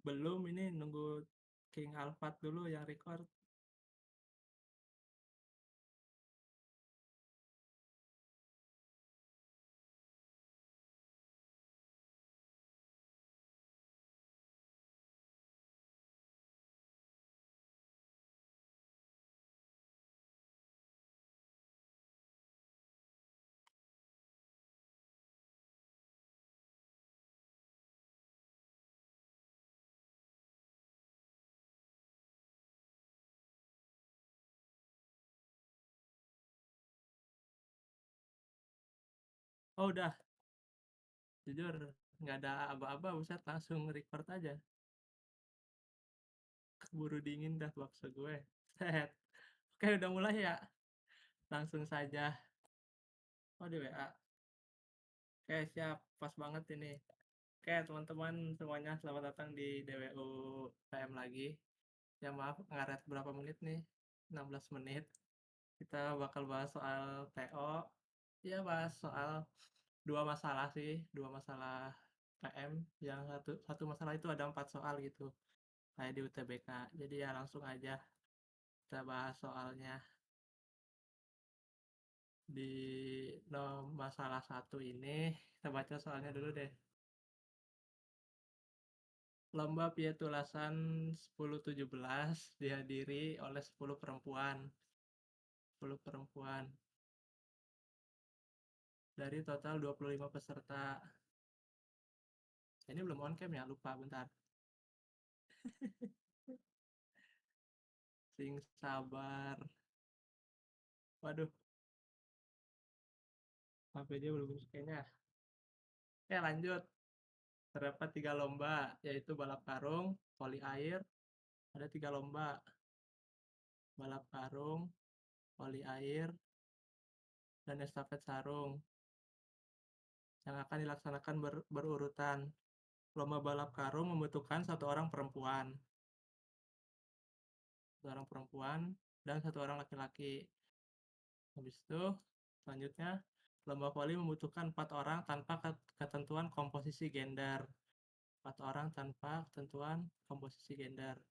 Belum, ini nunggu King Alphard dulu yang record. Oh udah, jujur nggak ada aba-aba, buset langsung record aja. Keburu dingin dah bakso gue. Set. Oke udah mulai ya. Langsung saja. Oh di WA. Oke siap, pas banget ini. Oke teman-teman semuanya, selamat datang di DWU PM lagi. Ya maaf ngaret berapa menit nih, 16 menit. Kita bakal bahas soal TO. Ya bahas soal dua masalah sih, dua masalah PM. Yang satu masalah itu ada 4 soal gitu, kayak di UTBK. Jadi ya langsung aja kita bahas soalnya. Di masalah satu ini, kita baca soalnya dulu deh. Lomba pietulasan 10-17 dihadiri oleh 10 perempuan. 10 perempuan dari total 25 peserta. Ini belum on cam ya, lupa bentar. Sing sabar. Waduh, HP dia belum kayaknya. Oke lanjut. Terdapat 3 lomba, yaitu balap karung, voli air. Ada 3 lomba, balap karung, voli air, dan estafet sarung, yang akan dilaksanakan berurutan. Lomba balap karung membutuhkan 1 orang perempuan, 1 orang perempuan, dan 1 orang laki-laki. Habis itu, selanjutnya, lomba voli membutuhkan 4 orang tanpa ketentuan komposisi gender. 4 orang tanpa ketentuan komposisi gender.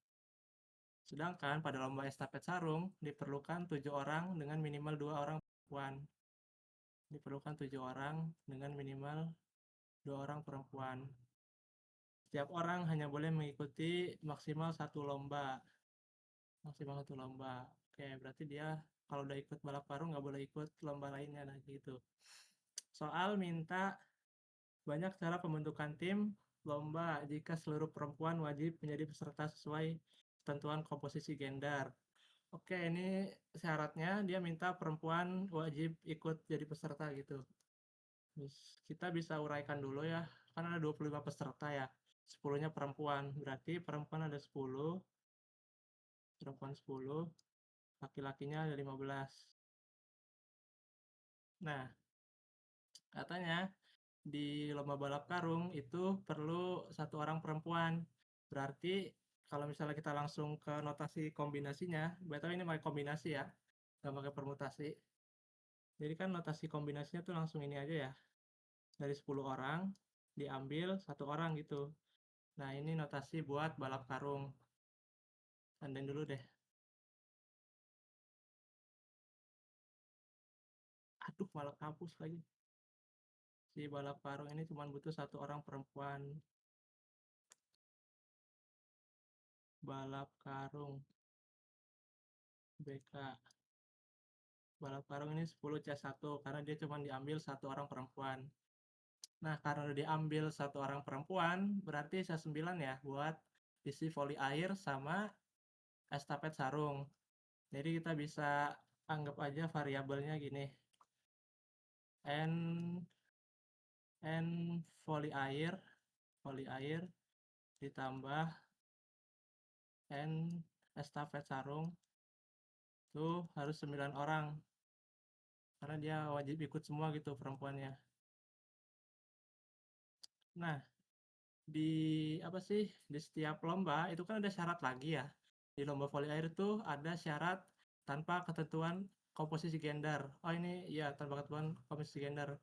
Sedangkan pada lomba estafet sarung diperlukan 7 orang dengan minimal 2 orang perempuan. Diperlukan 7 orang dengan minimal 2 orang perempuan. Setiap orang hanya boleh mengikuti maksimal 1 lomba. Maksimal 1 lomba. Oke, berarti dia kalau udah ikut balap karung nggak boleh ikut lomba lainnya, nah gitu. Soal minta banyak cara pembentukan tim lomba jika seluruh perempuan wajib menjadi peserta sesuai ketentuan komposisi gender. Oke, ini syaratnya dia minta perempuan wajib ikut jadi peserta gitu. Terus kita bisa uraikan dulu ya. Kan ada 25 peserta ya. 10-nya perempuan. Berarti perempuan ada 10, perempuan 10, laki-lakinya ada 15. Nah, katanya di lomba balap karung itu perlu 1 orang perempuan. Berarti kalau misalnya kita langsung ke notasi kombinasinya, betul ini pakai kombinasi ya, nggak pakai permutasi. Jadi kan notasi kombinasinya tuh langsung ini aja ya. Dari 10 orang diambil 1 orang gitu. Nah, ini notasi buat balap karung. Tandain dulu deh. Aduh, malah kampus lagi. Si balap karung ini cuma butuh 1 orang perempuan. Balap karung BK. Balap karung ini 10C1 karena dia cuma diambil 1 orang perempuan. Nah, karena udah diambil 1 orang perempuan, berarti sisa 9 ya buat isi voli air sama estafet sarung. Jadi kita bisa anggap aja variabelnya gini. N voli air ditambah N estafet sarung tuh harus 9 orang karena dia wajib ikut semua gitu perempuannya. Nah, di apa sih, di setiap lomba itu kan ada syarat lagi ya. Di lomba voli air tuh ada syarat tanpa ketentuan komposisi gender. Oh ini ya tanpa ketentuan komposisi gender.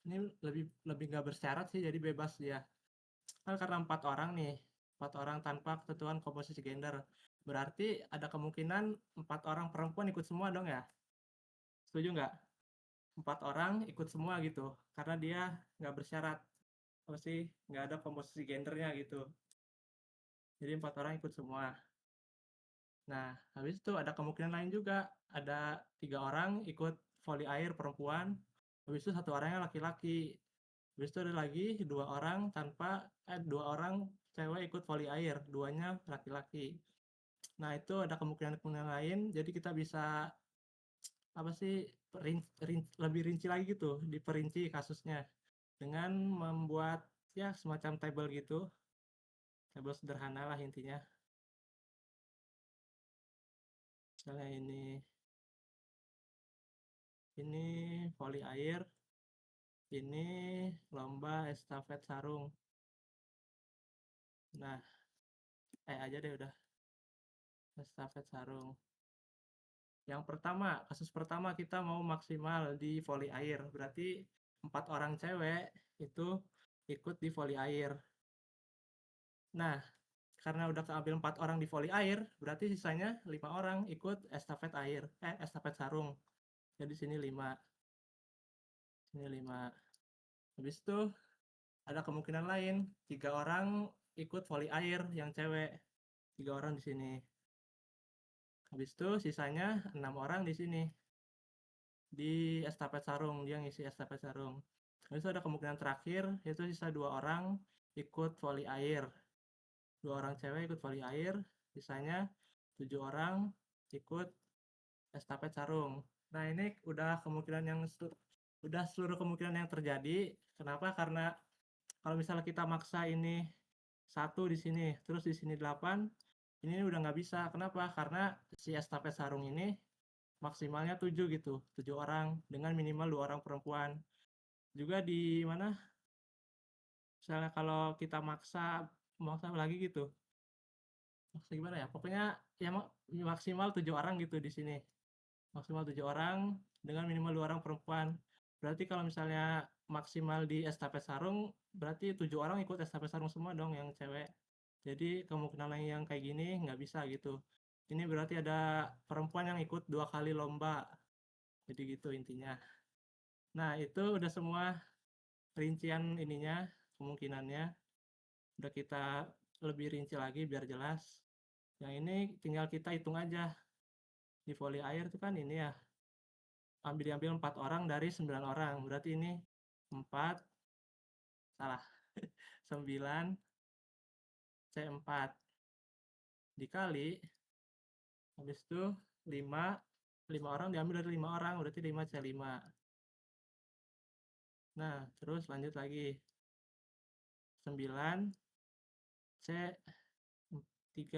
Ini lebih lebih nggak bersyarat sih, jadi bebas dia. Kan karena 4 orang nih. 4 orang tanpa ketentuan komposisi gender. Berarti ada kemungkinan 4 orang perempuan ikut semua dong ya? Setuju nggak? 4 orang ikut semua gitu, karena dia nggak bersyarat, apa sih, nggak ada komposisi gendernya gitu. Jadi 4 orang ikut semua. Nah, habis itu ada kemungkinan lain juga, ada 3 orang ikut voli air perempuan, habis itu 1 orangnya laki-laki. Habis itu ada lagi 2 orang 2 orang cewek ikut voli air, 2-nya laki-laki. Nah, itu ada kemungkinan-kemungkinan lain, jadi kita bisa apa sih, lebih rinci lagi gitu, diperinci kasusnya dengan membuat ya semacam tabel gitu, tabel sederhana lah intinya. Misalnya ini voli air, ini lomba estafet sarung. Nah, aja deh udah, estafet sarung. Yang pertama, kasus pertama kita mau maksimal di voli air, berarti 4 orang cewek itu ikut di voli air. Nah, karena udah keambil 4 orang di voli air, berarti sisanya 5 orang ikut estafet air, estafet sarung. Jadi sini 5, sini 5. Habis itu ada kemungkinan lain, 3 orang ikut voli air yang cewek, 3 orang di sini. Habis itu sisanya 6 orang di sini, di estafet sarung, dia ngisi estafet sarung. Habis itu ada kemungkinan terakhir, yaitu sisa 2 orang ikut voli air. 2 orang cewek ikut voli air, sisanya 7 orang ikut estafet sarung. Nah, ini udah seluruh kemungkinan yang terjadi. Kenapa? Karena kalau misalnya kita maksa ini 1 di sini, terus di sini 8, ini udah nggak bisa. Kenapa? Karena si estafet sarung ini maksimalnya 7 gitu, 7 orang dengan minimal 2 orang perempuan. Juga di mana, misalnya kalau kita maksa maksa lagi gitu, maksa gimana ya? Pokoknya ya maksimal 7 orang gitu di sini. Maksimal 7 orang dengan minimal 2 orang perempuan. Berarti kalau misalnya maksimal di estafet sarung, berarti 7 orang ikut estafet sarung semua dong yang cewek. Jadi kemungkinan lain yang kayak gini nggak bisa gitu. Ini berarti ada perempuan yang ikut 2 kali lomba. Jadi gitu intinya. Nah, itu udah semua rincian ininya, kemungkinannya. Udah kita lebih rinci lagi biar jelas. Yang ini tinggal kita hitung aja. Di voli air itu kan ini ya, diambil 4 orang dari 9 orang. Berarti ini 4, salah, 9 C4 dikali, habis itu 5, 5 orang diambil dari 5 orang, berarti 5 C5. Nah, terus lanjut lagi. 9 C3.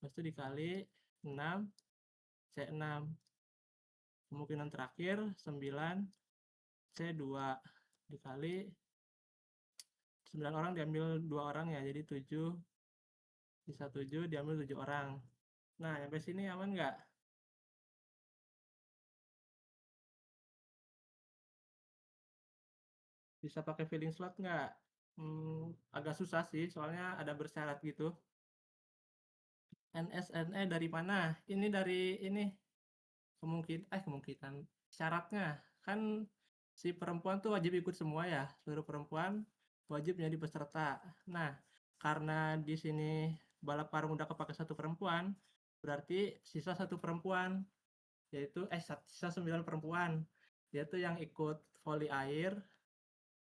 Habis itu dikali 6 C6. Kemungkinan terakhir 9 C2 dikali 9 orang diambil 2 orang ya, jadi 7, sisa 7 diambil 7 orang. Nah, sampai sini aman nggak? Bisa pakai filling slot nggak? Agak susah sih, soalnya ada bersyarat gitu. NSNE dari mana? Ini dari ini, kemungkinan syaratnya kan si perempuan tuh wajib ikut semua ya, seluruh perempuan wajib menjadi peserta. Nah, karena di sini balap karung udah kepake 1 perempuan, berarti sisa 1 perempuan, yaitu sisa 9 perempuan, yaitu yang ikut voli air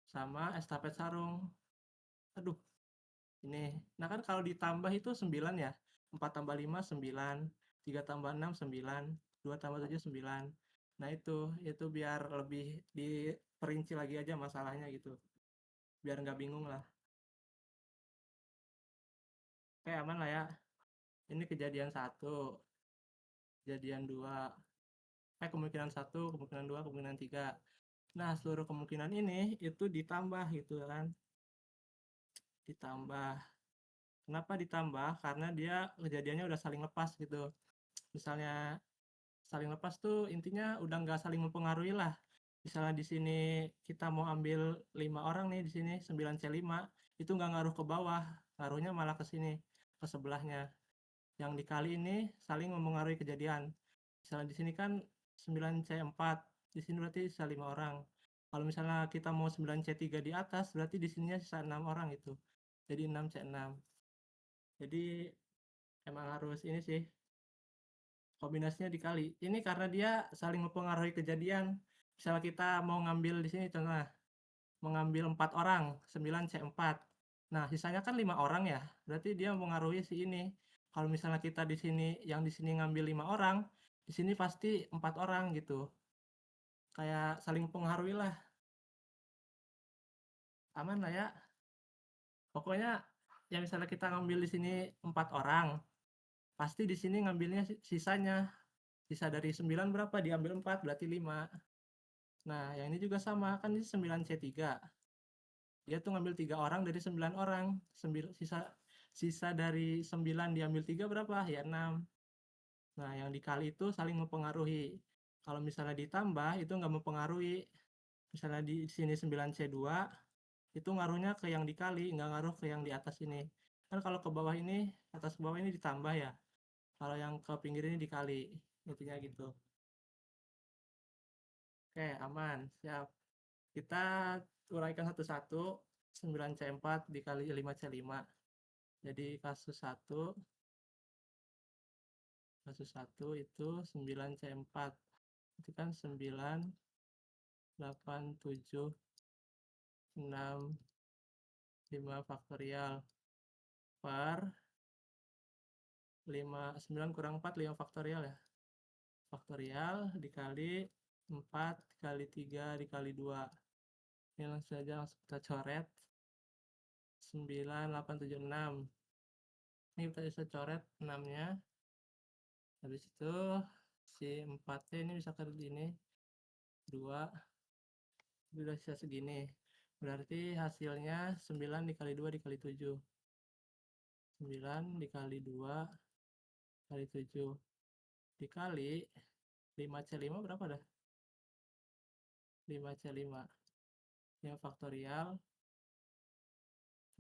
sama estafet sarung. Aduh, ini. Nah, kan kalau ditambah itu 9 ya. 4 tambah 5 9, 3 tambah 6 9, 2 tambah 7 9. Nah, itu biar lebih diperinci lagi aja masalahnya gitu. Biar nggak bingung lah. Oke, aman lah ya. Ini kejadian 1, kejadian 2. Kemungkinan 1, kemungkinan 2, kemungkinan 3. Nah, seluruh kemungkinan ini itu ditambah gitu kan. Ditambah. Kenapa ditambah? Karena dia kejadiannya udah saling lepas gitu. Misalnya saling lepas tuh intinya udah nggak saling mempengaruhi lah. Misalnya di sini kita mau ambil 5 orang nih di sini 9 C5, itu nggak ngaruh ke bawah ngaruhnya malah ke sini, ke sebelahnya. Yang dikali ini saling mempengaruhi kejadian. Misalnya di sini kan 9C4, di sini berarti sisa 5 orang. Kalau misalnya kita mau 9C3 di atas, berarti di sininya sisa 6 orang itu. Jadi 6C6. Jadi emang harus ini sih, kombinasinya dikali. Ini karena dia saling mempengaruhi kejadian. Misalnya kita mau ngambil di sini contohnya, mengambil 4 orang, 9C4. Nah, sisanya kan 5 orang ya. Berarti dia mempengaruhi si ini. Kalau misalnya kita di sini yang di sini ngambil 5 orang, di sini pasti 4 orang gitu. Kayak saling mempengaruhi lah. Aman lah ya. Pokoknya ya misalnya kita ngambil di sini 4 orang, pasti di sini ngambilnya sisanya. Sisa dari 9 berapa? Diambil 4 berarti 5. Nah, yang ini juga sama, kan ini 9C3. Dia tuh ngambil 3 orang dari 9 orang. Sisa dari 9 diambil 3 berapa? Ya 6. Nah, yang dikali itu saling mempengaruhi. Kalau misalnya ditambah, itu nggak mempengaruhi. Misalnya di sini 9C2, itu ngaruhnya ke yang dikali, nggak ngaruh ke yang di atas ini. Kan kalau ke bawah ini, atas ke bawah ini ditambah ya. Kalau yang ke pinggir ini dikali. Intinya gitu. Oke, aman. Siap. Kita uraikan satu-satu. 9C4 dikali 5C5. Jadi kasus satu itu 9C4. Itu kan 9, 8, 7, 6, 5 faktorial per 5, 9 kurang 4, 5 faktorial ya. Faktorial dikali 4 dikali 3 dikali 2. Ini langsung saja kita coret. 9, 8, 7, 6. Ini kita bisa coret 6-nya. Habis itu si 4-nya ini bisa ke sini. 2. Sudah sisa segini. Berarti hasilnya 9 dikali 2 dikali 7. 9 dikali 2 kali 7 dikali 5C5 berapa dah? 5C5. Yang faktorial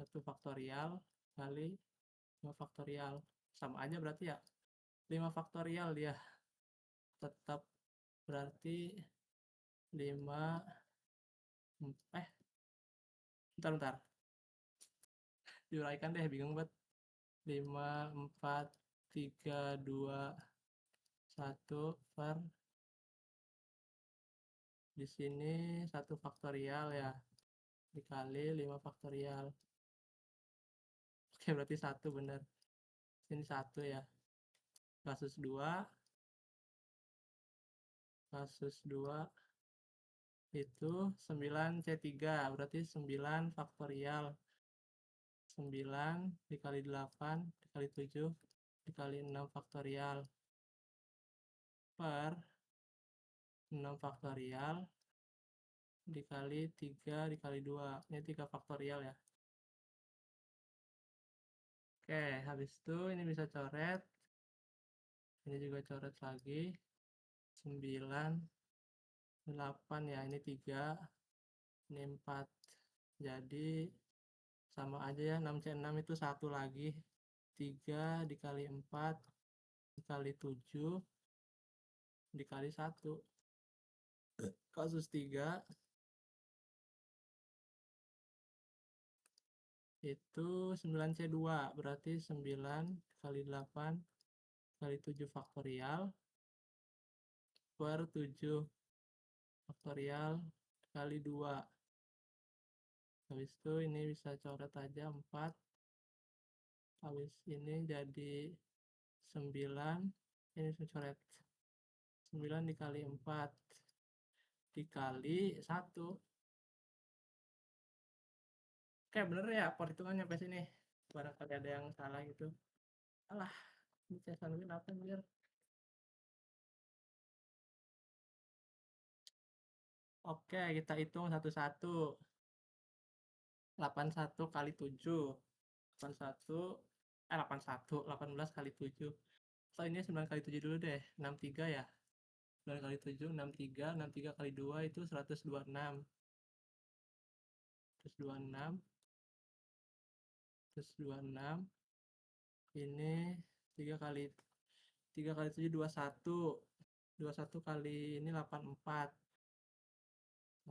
1 faktorial kali 5 faktorial. Sama aja berarti ya. 5 faktorial dia. Tetap berarti 5 bentar. Diuraikan deh, bingung banget. 5, 4, 3, 2, 1 per di sini 1 faktorial ya. Dikali 5 faktorial. Oke, berarti 1 bener. Sini 1 ya. Kasus 2 itu 9C3, berarti 9 faktorial. 9 dikali 8 dikali 7 dikali 6 faktorial per 6 faktorial dikali 3 dikali 2. Ini 3 faktorial ya. Oke, habis itu ini bisa coret. Ini juga coret lagi. 9, 8 ya, ini 3, ini 4. Jadi sama aja ya, 6C6 itu 1 lagi. 3 dikali 4 dikali 7 dikali 1. Kasus 3 itu 9C2, berarti 9 kali 8 kali 7 faktorial per 7 faktorial kali 2. Habis itu ini bisa coret aja 4. Habis ini jadi 9. Ini bisa coret 9 dikali 4 dikali 1. Oke, bener ya perhitungannya sampai sini. Barangkali ada yang salah gitu. Alah, ini saya sangguin apa anjir. Oke, kita hitung satu-satu. 81 kali 7. 81, 81, 18 kali 7. So, ini 9 kali 7 dulu deh. 63 ya. 9 kali 7, 63. 63 kali 2 itu 126. 126. terus 26, ini 3 kali 7 21, 21 kali ini 84,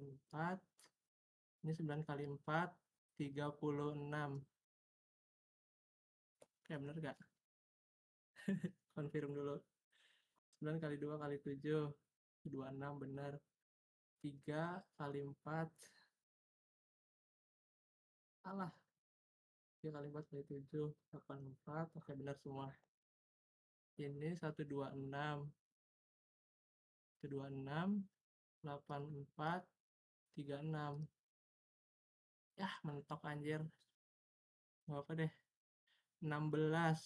4, ini 9 kali 4 36. Oke, bener gak? Confirm dulu. 9 kali 2 kali 7 26, bener. 3 kali 4, alah, 3 kali 4 kali 7 84. Oke, benar semua. Ini 126, 84 36. Yah, mentok anjir. Gak apa deh. 16.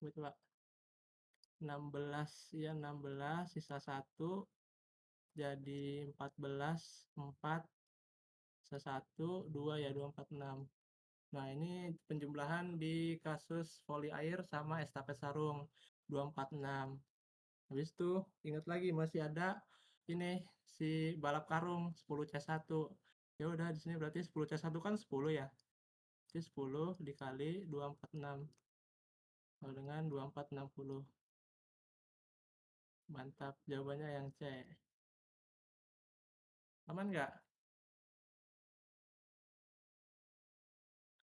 Coba. 16, ya 16, sisa 1, jadi 14, 4, sisa 1, 2 ya, 246. Nah, ini penjumlahan di kasus voli air sama estafet sarung 246. Habis itu ingat lagi masih ada ini si balap karung 10C1. Ya udah di sini berarti 10C1 kan 10 ya. Jadi 10 dikali 246 sama dengan 2460. Mantap, jawabannya yang C. Aman nggak?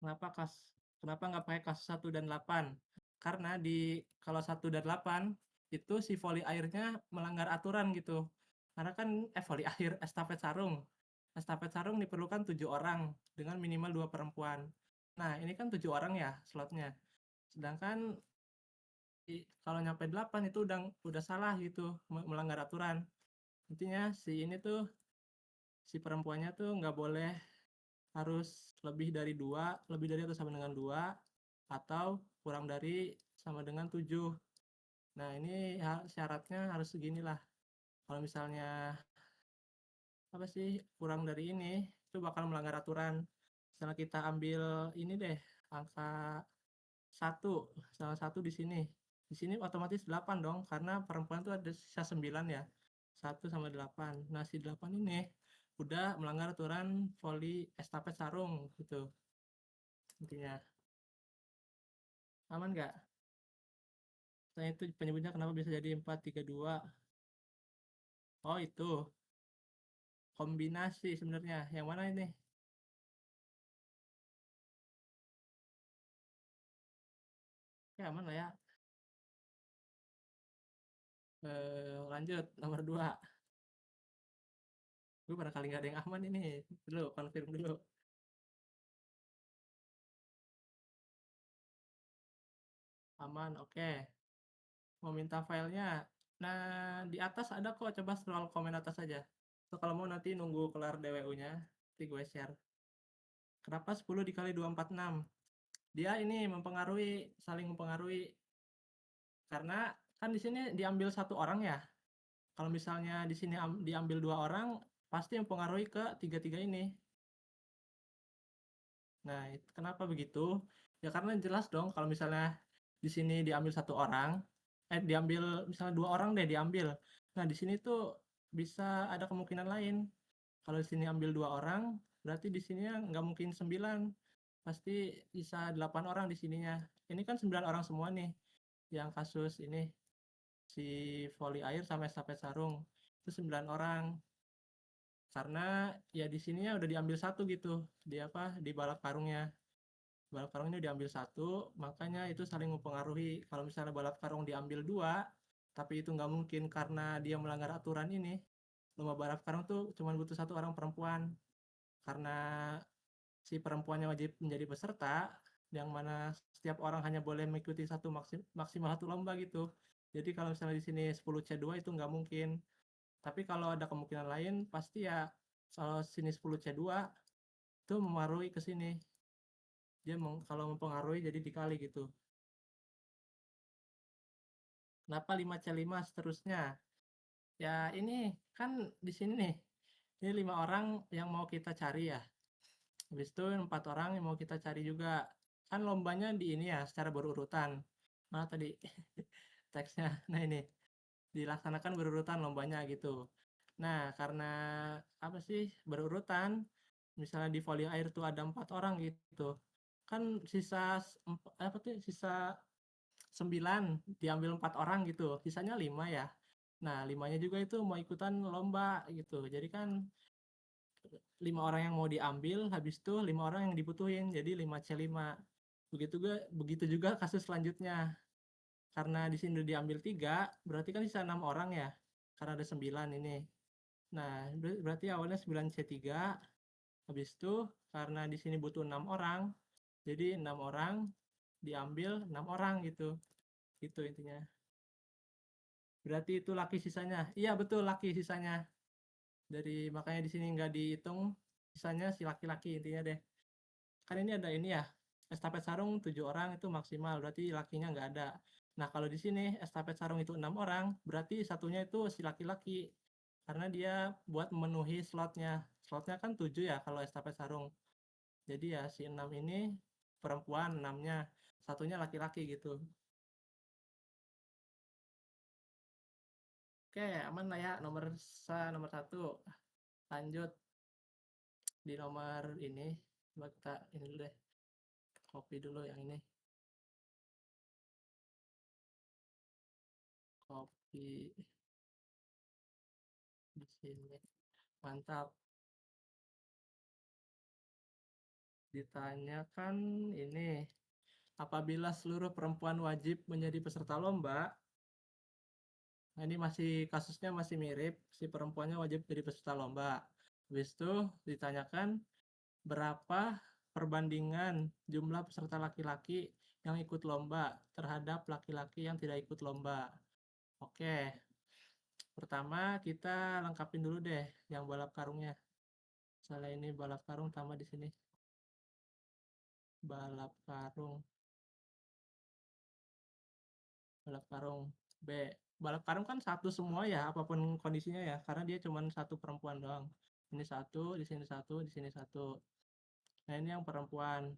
Kenapa nggak pakai kasus 1 dan 8? Karena kalau 1 dan 8 itu si voli airnya melanggar aturan gitu. Karena kan voli air, estafet sarung. Estafet sarung diperlukan 7 orang dengan minimal 2 perempuan. Nah, ini kan 7 orang ya slotnya. Sedangkan kalau nyampe 8 itu udah salah gitu, melanggar aturan. Intinya si perempuannya tuh nggak boleh, harus lebih dari 2, lebih dari atau sama dengan 2, atau kurang dari sama dengan 7. Nah, ini syaratnya harus seginilah. Kalau misalnya apa sih kurang dari ini, itu bakal melanggar aturan. Misalnya kita ambil ini deh, angka 1, salah satu di sini. Di sini otomatis 8 dong, karena perempuan itu ada sisa 9 ya. 1 sama 8. Nah, si 8 ini udah melanggar aturan voli estafet sarung gitu. Intinya. Aman nggak? Nah, itu penyebutnya kenapa bisa jadi 432. Oh, itu. Kombinasi sebenarnya. Yang mana ini? Ya, aman lah ya. Lanjut, nomor 2. Gue barangkali nggak ada yang aman ini. Dulu, confirm dulu. Aman, oke. Mau minta filenya? Nah, di atas ada kok. Coba scroll komen atas aja. So, kalau mau nanti nunggu kelar DWU-nya, nanti gue share. Kenapa 10 dikali 246? Dia ini saling mempengaruhi. Karena kan di sini diambil 1 orang ya. Kalau misalnya di sini diambil 2 orang, pasti mempengaruhi ke tiga-tiga ini. Nah, kenapa begitu? Ya karena jelas dong kalau misalnya di sini diambil 1 orang, diambil misalnya 2 orang deh diambil. Nah, di sini tuh bisa ada kemungkinan lain. Kalau di sini ambil 2 orang, berarti di sininya nggak mungkin 9. Pasti bisa 8 orang di sininya. Ini kan 9 orang semua nih yang kasus ini si voli air sama estafet sarung. Itu 9 orang. Karena ya di sininya udah diambil 1 gitu. Di balap karungnya. Balap karung ini diambil 1, makanya itu saling mempengaruhi. Kalau misalnya balap karung diambil 2, tapi itu nggak mungkin karena dia melanggar aturan ini. Lomba balap karung tuh cuma butuh 1 orang perempuan. Karena si perempuannya wajib menjadi peserta, yang mana setiap orang hanya boleh mengikuti maksimal 1 lomba gitu. Jadi kalau misalnya di sini 10C2 itu nggak mungkin. Tapi kalau ada kemungkinan lain, pasti ya kalau sini 10C2 itu mempengaruhi ke sini. Dia kalau mempengaruhi jadi dikali gitu. Kenapa 5C5 seterusnya? Ya ini kan di sini nih. Ini 5 orang yang mau kita cari ya. Habis itu 4 orang yang mau kita cari juga. Kan lombanya di ini ya secara berurutan. Mana tadi teksnya? Nah, ini dilaksanakan berurutan lombanya gitu. Nah, karena apa sih berurutan? misalnya di voli air tuh ada 4 orang gitu, kan sisa apa tuh, sisa 9 diambil 4 orang gitu, sisanya 5 ya. Nah, 5-nya juga itu mau ikutan lomba gitu. Jadi kan 5 orang yang mau diambil, habis itu 5 orang yang dibutuhin, jadi 5C5. Begitu juga kasus selanjutnya. Karena di sini udah diambil 3, berarti kan sisa 6 orang ya. Karena ada 9 ini. Nah, berarti awalnya 9C3, habis itu karena di sini butuh 6 orang, jadi 6 orang diambil 6 orang gitu. Gitu intinya. Berarti itu laki sisanya. Iya betul, laki sisanya. Makanya di sini nggak dihitung sisanya si laki-laki intinya deh. Kan ini ada ini ya, estafet sarung 7 orang itu maksimal, berarti lakinya nggak ada. Nah, kalau di sini estafet sarung itu 6 orang, berarti satunya itu si laki-laki. Karena dia buat memenuhi slotnya. Slotnya kan 7 ya kalau estafet sarung. Jadi ya si 6 ini perempuan 6-nya, satunya laki-laki gitu. Oke, aman lah ya nomor 1. Lanjut di nomor ini. Coba kita ini dulu deh. Copy dulu yang ini. Copy di sini. Mantap. Ditanyakan ini, apabila seluruh perempuan wajib menjadi peserta lomba, nah ini kasusnya masih mirip, si perempuannya wajib jadi peserta lomba. Habis itu ditanyakan berapa perbandingan jumlah peserta laki-laki yang ikut lomba terhadap laki-laki yang tidak ikut lomba. Oke, pertama kita lengkapin dulu deh yang balap karungnya. Misalnya ini balap karung tambah di sini. Balap karung. Balap karung B. Balap karung kan satu semua ya, apapun kondisinya ya, karena dia cuma satu perempuan doang. Ini satu, di sini satu, di sini satu. Nah, ini yang perempuan.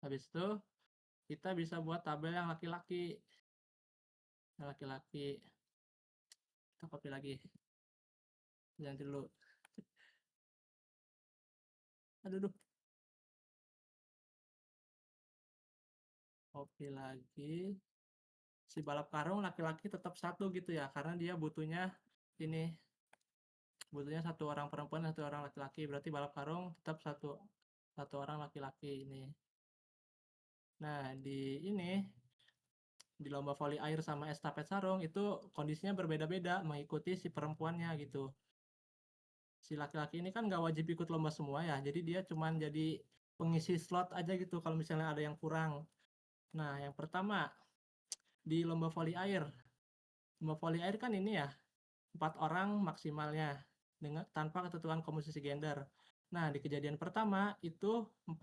Habis itu kita bisa buat tabel yang laki-laki. Yang laki-laki. Kita copy lagi. Ganti dulu. Aduh, duh. Copy lagi. Si balap karung laki-laki tetap satu gitu ya, karena dia butuhnya ini, butuhnya satu orang perempuan, satu orang laki-laki. Berarti balap karung tetap satu orang laki-laki ini. Nah, di lomba voli air sama estafet sarung itu kondisinya berbeda-beda mengikuti si perempuannya gitu. Si laki-laki ini kan nggak wajib ikut lomba semua ya, jadi dia cuman jadi pengisi slot aja gitu kalau misalnya ada yang kurang. Nah, yang pertama di lomba voli air. Lomba voli air kan ini ya, 4 orang maksimalnya tanpa ketentuan komposisi gender. Nah, di kejadian pertama itu 4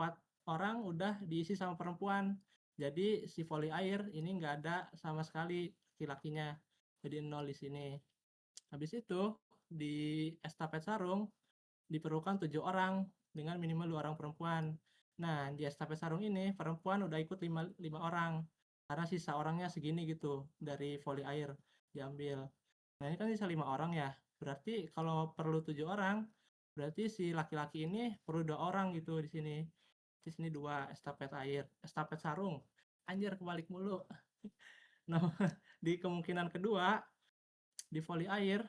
orang udah diisi sama perempuan. Jadi si voli air ini nggak ada sama sekali laki-lakinya. Jadi 0 di sini. Habis itu di estafet sarung diperlukan 7 orang dengan minimal 2 orang perempuan. Nah, di estafet sarung ini perempuan udah ikut 5 orang. Karena sisa orangnya segini gitu dari voli air diambil. Nah, ini kan sisa 5 orang ya. Berarti kalau perlu 7 orang, berarti si laki-laki ini perlu 2 orang gitu di sini. Di sini 2 estafet air, estafet sarung. Anjir kebalik mulu. Nah, di kemungkinan kedua di voli air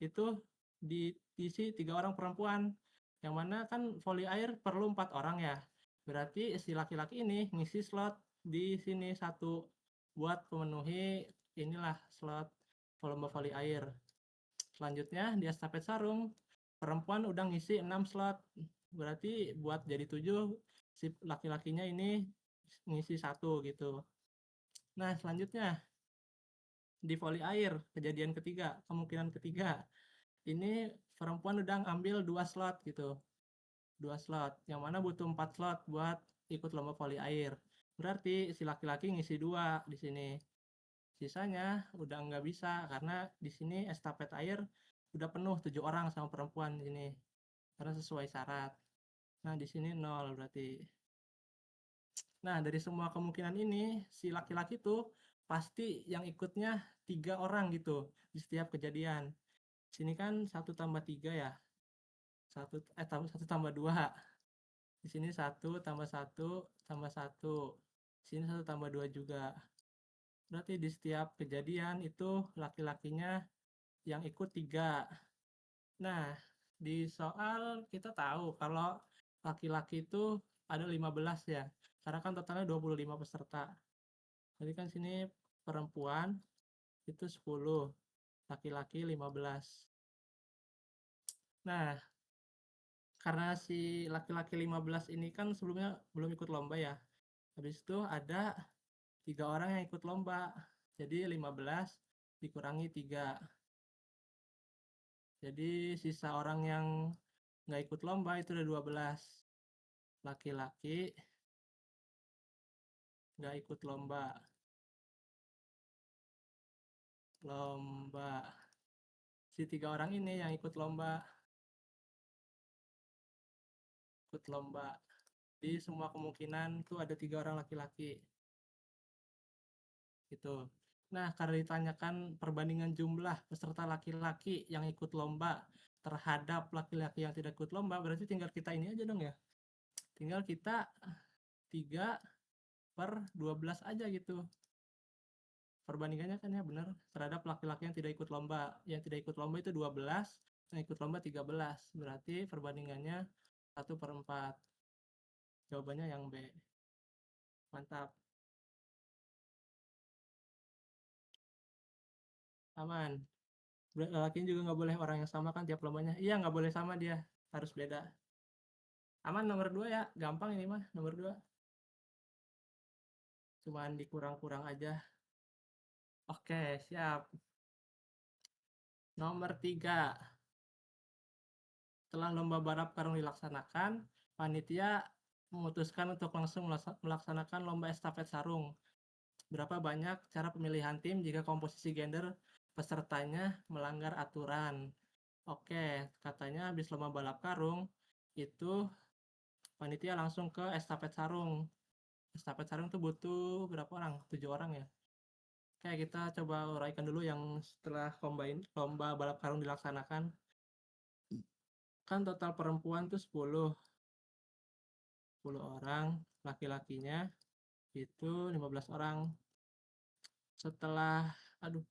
itu diisi 3 orang perempuan. Yang mana kan voli air perlu 4 orang ya. Berarti si laki-laki ini ngisi slot di sini satu buat memenuhi inilah slot lomba voli air. Selanjutnya di estafet sarung perempuan udah ngisi 6 slot. Berarti buat jadi 7 si laki-lakinya ini ngisi satu gitu. Nah, selanjutnya di voli air kejadian ketiga, kemungkinan ketiga. Ini perempuan udah ngambil 2 slot gitu. 2 slot, yang mana butuh 4 slot buat ikut lomba voli air. Berarti si laki-laki ngisi 2 di sini. Sisanya udah nggak bisa karena di sini estafet air udah penuh 7 orang sama perempuan di sini. Karena sesuai syarat. Nah, di sini 0 berarti. Nah, dari semua kemungkinan ini si laki-laki tuh pasti yang ikutnya 3 orang gitu di setiap kejadian. Sini kan 1 tambah 3 ya. 1 tambah 2. Di sini 1 tambah 1 tambah 1. Di sini 1 tambah 2 juga. Berarti di setiap kejadian itu laki-lakinya yang ikut 3. Nah, di soal kita tahu kalau laki-laki itu ada 15 ya. Karena kan totalnya 25 peserta. Jadi kan sini perempuan itu 10, laki-laki 15. Nah, karena si laki-laki 15 ini kan sebelumnya belum ikut lomba ya. Habis itu ada 3 orang yang ikut lomba. Jadi 15 dikurangi 3. Jadi sisa orang yang nggak ikut lomba itu ada 12. Laki-laki nggak ikut lomba. Si 3 orang ini yang ikut lomba. Di semua kemungkinan tuh ada 3 orang laki-laki. Gitu. Nah, karena ditanyakan perbandingan jumlah peserta laki-laki yang ikut lomba terhadap laki-laki yang tidak ikut lomba, berarti tinggal kita ini aja dong ya. Tinggal kita 3/12 aja gitu. Perbandingannya kan ya benar, terhadap laki-laki yang tidak ikut lomba. Yang tidak ikut lomba itu 12, yang ikut lomba 13. Berarti perbandingannya 1/4. Jawabannya yang B. Mantap. Aman. Laki juga nggak boleh orang yang sama kan tiap lombanya. Iya, nggak boleh sama dia. Harus beda. Aman nomor 2 ya. Gampang ini mah nomor 2. Cuman dikurang-kurang aja. Oke, siap. Nomor 3. Setelah lomba balap karung dilaksanakan, panitia memutuskan untuk langsung melaksanakan lomba estafet sarung. Berapa banyak cara pemilihan tim jika komposisi gender pesertanya melanggar aturan? Oke, katanya habis lomba balap karung, itu panitia langsung ke estafet sarung. Estafet sarung tuh butuh berapa orang? 7 orang ya. Oke, kita coba uraikan dulu yang setelah lomba balap karung dilaksanakan. Kan total perempuan tuh 10 orang, laki-lakinya itu 15 orang. Setelah, aduh,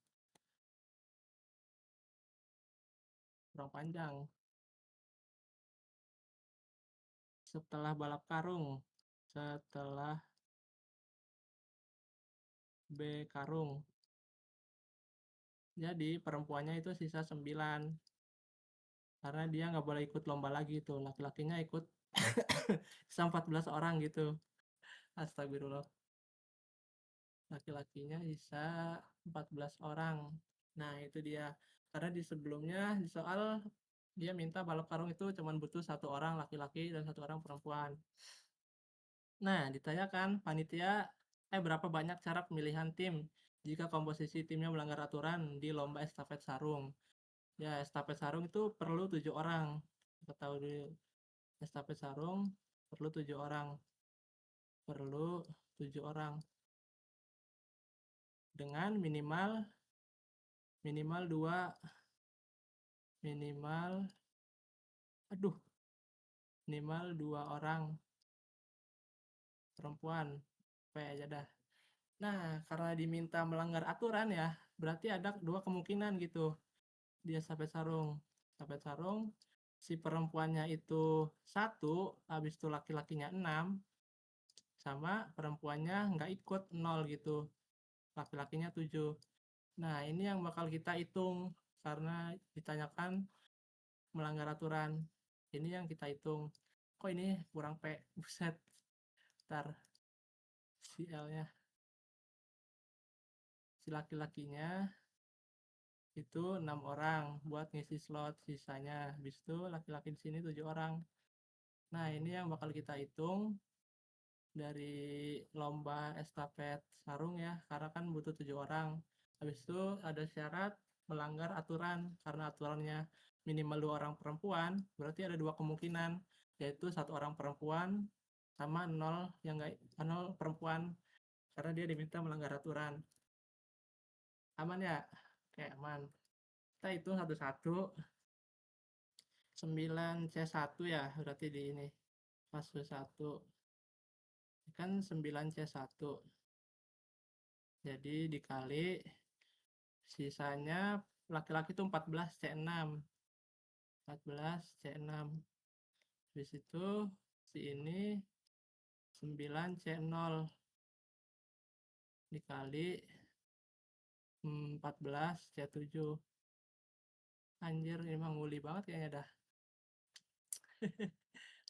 kurang panjang. Setelah balap karung, setelah B karung. Jadi perempuannya itu sisa 9. Karena dia nggak boleh ikut lomba lagi tuh. Laki-lakinya ikut sisa 14 orang gitu. Astagfirullah. Laki-lakinya sisa 14 orang. Nah, itu dia. Karena di sebelumnya di soal dia minta balap karung itu cuma butuh 1 orang laki-laki dan 1 orang perempuan. Nah, ditanyakan panitia berapa banyak cara pemilihan tim jika komposisi timnya melanggar aturan di lomba estafet sarung. Ya, estafet sarung itu perlu 7 orang. Kita tahu dulu. Estafet sarung perlu 7 orang. Perlu 7 orang. Dengan minimal 2 minimal 2 orang perempuan. P aja dah. Nah, karena diminta melanggar aturan ya, berarti ada 2 kemungkinan gitu. Dia estafet sarung. Estafet sarung si perempuannya itu 1, habis itu laki-lakinya 6, sama perempuannya nggak ikut 0 gitu. Laki-lakinya 7. Nah, ini yang bakal kita hitung karena ditanyakan melanggar aturan. Ini yang kita hitung. Kok ini kurang P? Buset. Ntar si L-nya. Si laki-lakinya itu 6 orang buat ngisi slot sisanya. Habis itu laki-laki di sini 7 orang. Nah, ini yang bakal kita hitung dari lomba estafet sarung ya, karena kan butuh 7 orang. Habis itu ada syarat melanggar aturan, karena aturannya minimal 2 orang perempuan, berarti ada 2 kemungkinan, yaitu 1 orang perempuan sama 0 yang enggak 0 perempuan, karena dia diminta melanggar aturan. Aman ya? Oke, aman. Kita hitung satu-satu. 9C1 ya, berarti di ini. Kasus 1. Kan 9C1. Jadi dikali sisanya laki-laki itu 14C6. 14C6. Habis itu si ini 9C0 dikali 14C7. Anjir, ini mah nguli banget kayaknya dah.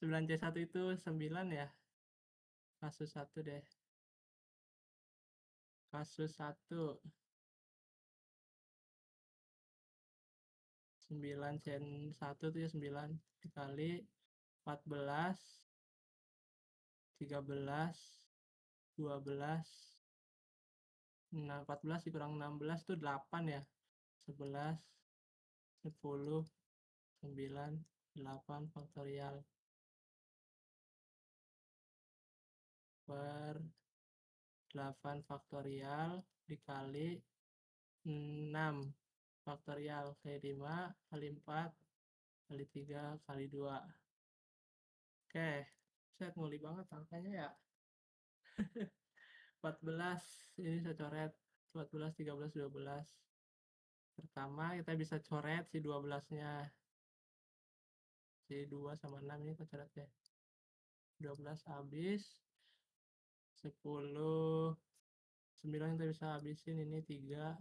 9C1 itu 9 ya. Kasus 1 deh. Kasus 1. 9C1 itu ya 9 dikali 14, 13, 12. Nah, 14 dikurang 16 itu 8 ya. 11, 10, 9, 8 faktorial per 8 faktorial dikali 6 faktorial kali 5 kali 4 kali 3 kali 2. Oke, set nguli banget angkanya ya. 14 ini saya coret 14, 13, 12. Pertama kita bisa coret si 12-nya. Si 2 sama 6 ini kita coret ya. 12 habis. 10, 9 kita bisa habisin, ini 3.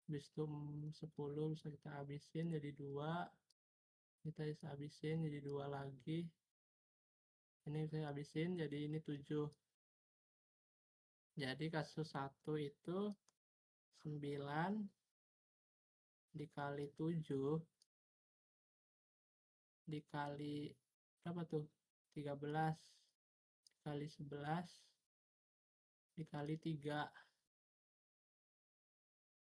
Habis itu 10 bisa kita habisin jadi 2. Kita bisa habisin jadi 2 lagi. Ini bisa habisin jadi ini 7. Jadi kasus 1 itu 9 dikali 7 dikali berapa tuh? 13 dikali 11 dikali 3.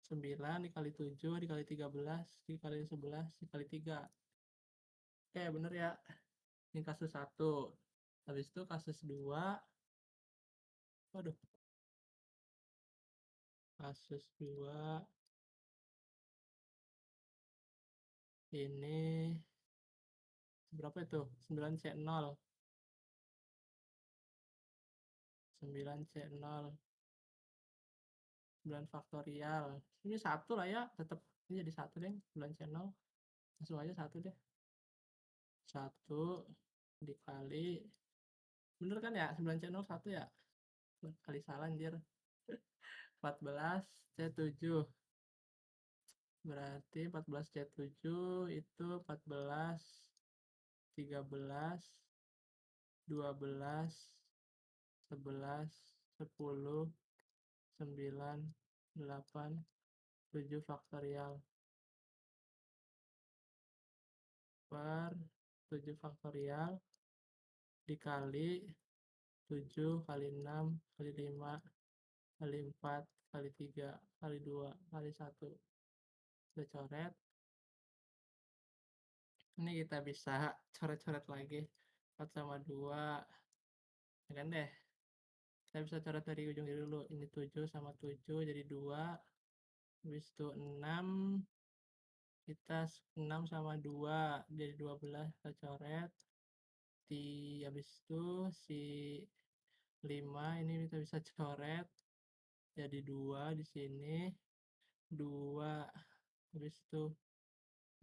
9 dikali 7 dikali 13 dikali 11 dikali 3. Oke, bener ya. Ini kasus 1. Habis itu kasus 2. Waduh. Kasus 2 ini berapa itu? 9C0. 9C0. 9 faktorial. Ini 1 lah ya, tetap ini jadi 1 deh, 9C0. Langsung aja 1 deh. 1 dikali, bener kan ya? 9C0 1 ya? Kali salah anjir. 14C7. Berarti 14C7 itu 14, 13, 12, 11, 10, 9, 8, 7 faktorial per 7 faktorial dikali 7 kali 6 kali 5 kali 4 kali 3 kali 2 kali 1. Kita coret. Ini kita bisa coret-coret lagi. 4 sama 2. Ya kan deh. Kita bisa coret dari ujung ini dulu. Ini 7 sama 7 jadi 2. Habis itu 6. Kita 6 sama 2 jadi 12. Kita coret. Habis itu si 5 ini kita bisa coret. Jadi 2 di sini. 2. Habis itu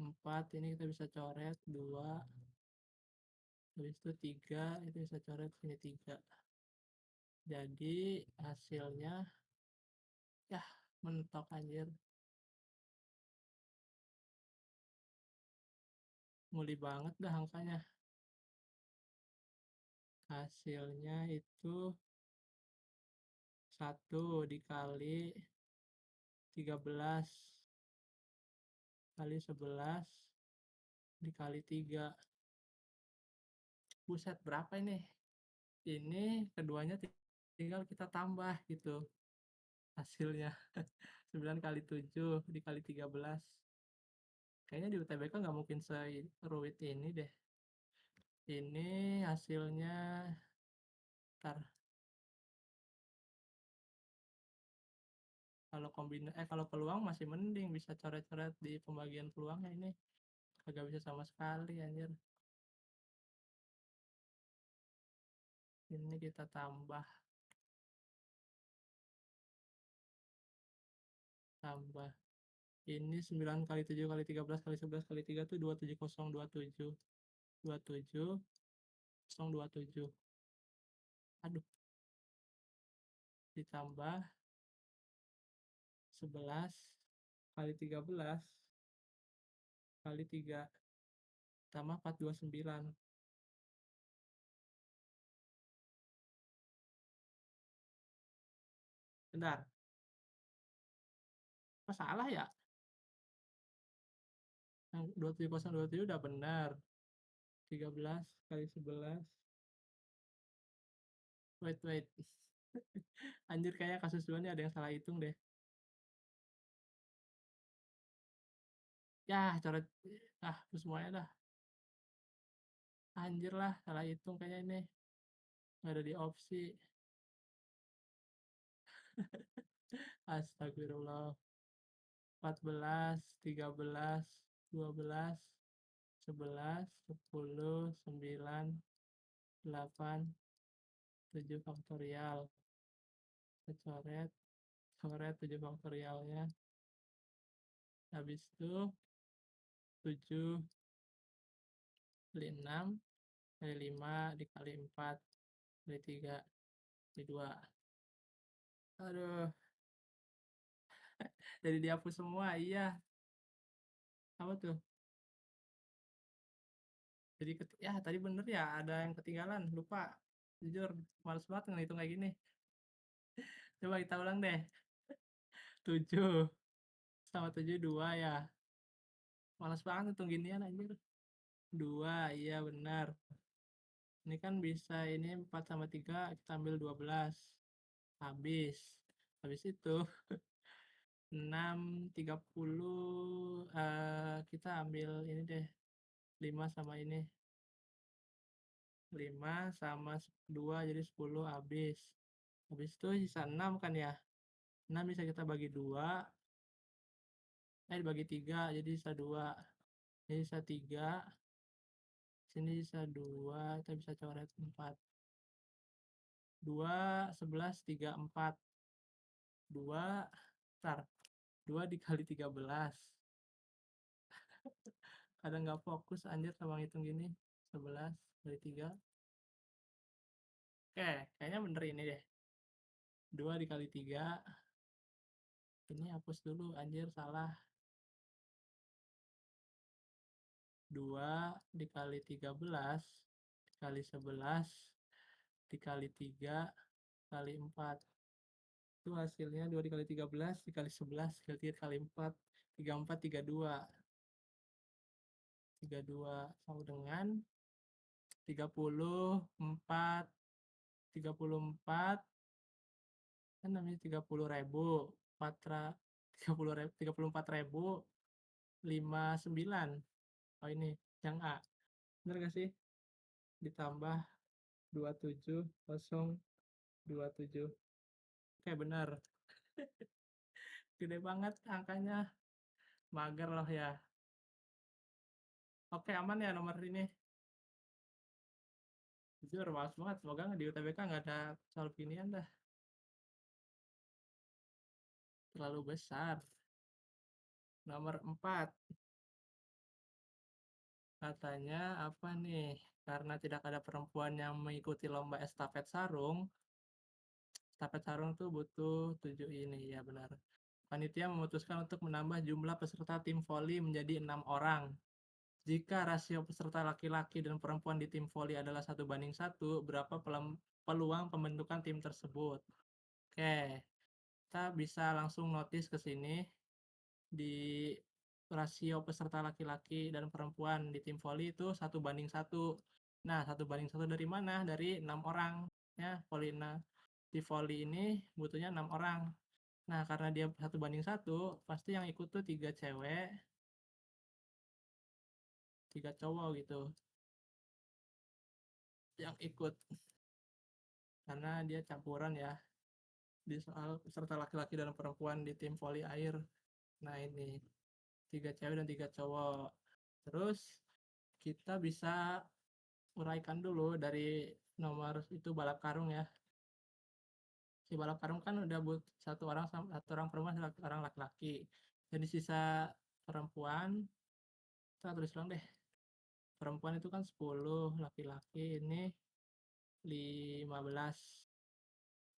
4 ini kita bisa coret 2. Habis itu 3 itu bisa coret sini 3. Jadi hasilnya ya mentok anjir. Muli banget dah angkanya. Hasilnya itu 1 dikali 13 kali 11 dikali 3. Buset, berapa ini? Ini keduanya tinggal kita tambah gitu hasilnya. 9 kali 7 dikali 13. Kayaknya di UTBK nggak mungkin seruit ini deh. Ini hasilnya, ntar kalau kalau peluang masih mending bisa coret-coret di pembagian peluangnya ini. Kagak bisa sama sekali anjir. Ini kita tambah tambah ini 9 kali 7 kali 13 kali 11 kali 3 tuh 27027 27027. Aduh, ditambah 11 kali 13 kali 3 tambah 429. Bentar, apa salah ya? Yang 27027 udah benar. 13 kali 11. Wait. Anjir, kayaknya kasus 2 nih ada yang salah hitung deh. Ya, coret. Hapus semuanya dah. Anjir lah, salah hitung kayaknya ini. Nggak ada di opsi. Astagfirullah. 14, 13, 12, 11, 10, 9, 8, 7 faktorial. Coret, coret 7 faktorialnya. Habis itu 7 kali 6 kali 5 dikali 4 kali 3 kali 2. Aduh, jadi dihapus semua. Iya. Apa tuh? Jadi ya tadi bener ya, ada yang ketinggalan. Lupa. Jujur, males banget ngitung kayak gini. Coba kita ulang deh. 7 sama 7 2 ya. Males banget ngitung ginian anjir. 2, iya benar. Ini kan bisa ini 4 sama 3 kita ambil 12. Habis. Habis itu 6, 30 kita ambil ini deh. 5 sama ini. 5 sama 2 jadi 10 habis. Habis itu sisa 6 kan ya. 6 bisa kita bagi 2. Dibagi 3 jadi sisa 2. Jadi sisa 3. Sini sisa 2. Kita bisa coret 4. 2, 11, 3, 4. 2, ntar. 2 dikali 13. Kadang nggak fokus anjir sama ngitung gini. 11 kali 3. Oke, kayaknya bener ini deh. 2 dikali 3. Ini hapus dulu anjir, salah. 2 dikali 13 dikali 11 dikali 3 kali 4. Itu hasilnya 2 dikali 13 dikali 11 dikali 3 kali 4. 34, 32. 32 sama dengan 34. 34 kan namanya 30.000. 34.059. Oh ini yang A. Bener gak sih? Ditambah 27027. Oke, bener. Gede banget angkanya. Mager loh ya. Oke, aman ya nomor ini. Jujur, males banget. Semoga di UTBK nggak ada soal ginian dah. Terlalu besar. Nomor 4. Katanya apa nih? Karena tidak ada perempuan yang mengikuti lomba estafet sarung. Estafet sarung tuh butuh 7 ini. Ya benar. Panitia memutuskan untuk menambah jumlah peserta tim voli menjadi 6 orang. Jika rasio peserta laki-laki dan perempuan di tim voli adalah 1:1, berapa peluang pembentukan tim tersebut? Oke, kita bisa langsung notice ke sini di rasio peserta laki-laki dan perempuan di tim voli itu 1:1. Nah, 1:1 dari mana? Dari 6 orang. Ya, di voli ini butuhnya 6 orang. Nah, karena dia 1:1, pasti yang ikut tuh 3 cewek, 3 cowok gitu yang ikut. Karena dia campuran ya di soal peserta laki-laki dan perempuan di tim voli air. Nah ini 3 cewek dan 3 cowok. Terus kita bisa uraikan dulu dari nomor itu balap karung ya. Si balap karung kan udah satu orang satu orang perempuan, satu orang laki-laki. Jadi sisa perempuan, kita tulis ulang deh. Perempuan itu kan 10, laki-laki ini 15.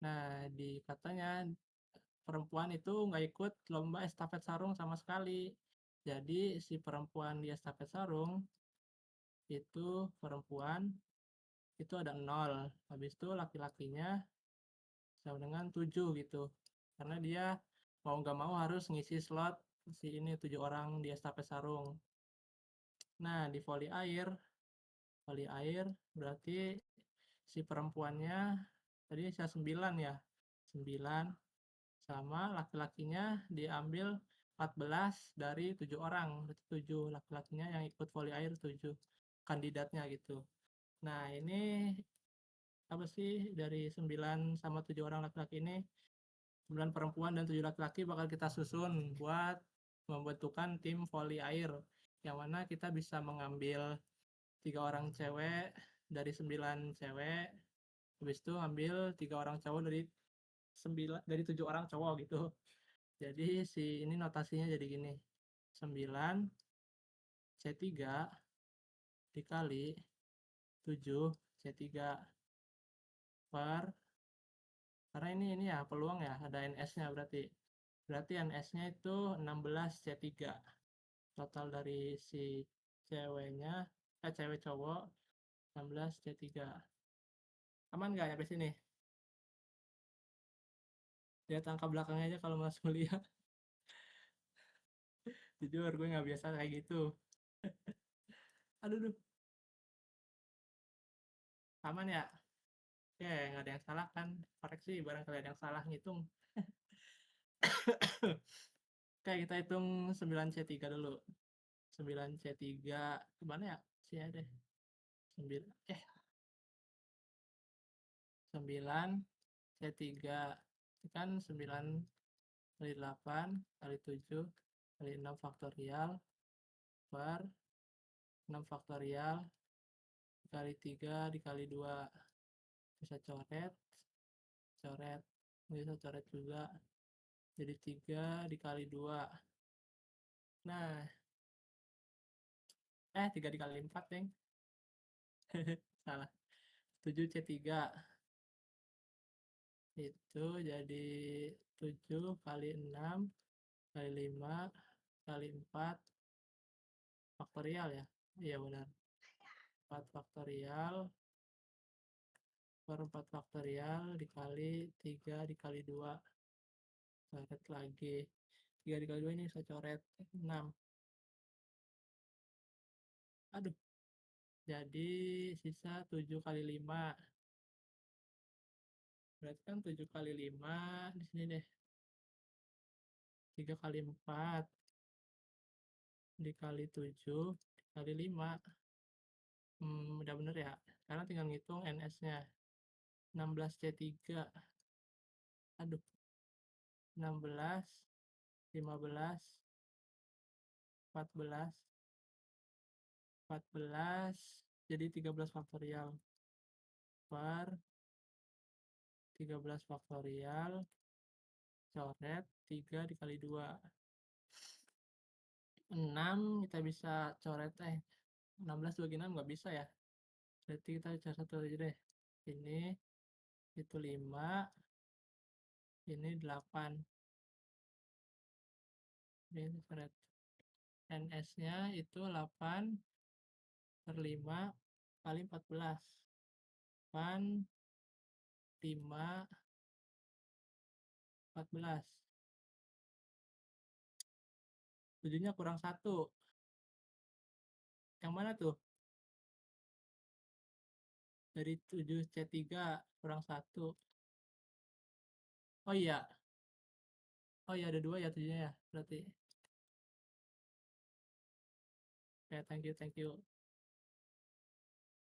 Nah, katanya perempuan itu nggak ikut lomba estafet sarung sama sekali. Jadi si perempuan di estafet sarung itu perempuan itu ada 0. Habis itu laki-lakinya sama dengan 7 gitu. Karena dia mau nggak mau harus ngisi slot si ini 7 orang di estafet sarung. Nah, di voli air berarti si perempuannya tadi saya 9 ya. 9 sama laki-lakinya diambil 14 dari 7 orang. Berarti 7 laki-lakinya yang ikut voli air, 7 kandidatnya gitu. Nah, ini apa sih dari 9 sama 7 orang laki-laki ini, 9 perempuan dan 7 laki-laki bakal kita susun buat membentukkan tim voli air, yang mana kita bisa mengambil 3 orang cewek dari 9 cewek, habis itu ambil 3 orang cowok dari 7 orang cowok gitu. Jadi ini notasinya jadi gini, 9 C3 dikali 7 C3 per, karena ini ya peluang ya, ada NS-nya berarti. Berarti NS-nya itu 16 C3. Total dari si cewek cowok 16 C3. Aman nggak sampai sini? Lihat angka belakangnya aja kalau masuk kuliah. Jujur gue nggak biasa kayak gitu. Aduh, duh. Aman ya? Oke, nggak ada yang salah kan? Koreksi barangkali ada yang salah ngitung. Oke, kita hitung 9C3 dulu. 9C3 gimana ya? Sih ya deh. 9 9C3 kan 9 kali 8 kali 7 kali 6 faktorial per 6 faktorial dikali 3 dikali 2. Bisa coret, bisa coret juga. Jadi 3 dikali 2. Nah, 3 dikali 4, Deng. Salah. 7C3 itu jadi 7 kali 6 kali 5 kali 4 faktorial ya. Iya benar. 4 faktorial per 4 faktorial dikali 3 dikali 2. Coret lagi. 3 dikali 2 ini saya coret 6. Aduh. Jadi sisa 7 kali 5. Berarti kan 7 kali 5 di sini deh. 3 kali 4 dikali 7 dikali 5. Udah bener ya. Sekarang tinggal ngitung NS-nya. 16C3. Aduh. 16, 15, 14, 14, jadi 13 faktorial per 13 faktorial coret 3 dikali 2. 6 kita bisa coret 16 bagi 6 nggak bisa ya. Berarti kita cari satu aja deh. Ini itu 5, ini 8. Ini coret. NS-nya itu 8 per 5 kali 14. Kan 5, 14. 7-nya kurang 1. Yang mana tuh? Dari 7C3 kurang 1. Oh iya. Oh iya, ada 2 ya 7-nya ya. Berarti. Oke, thank you, thank you.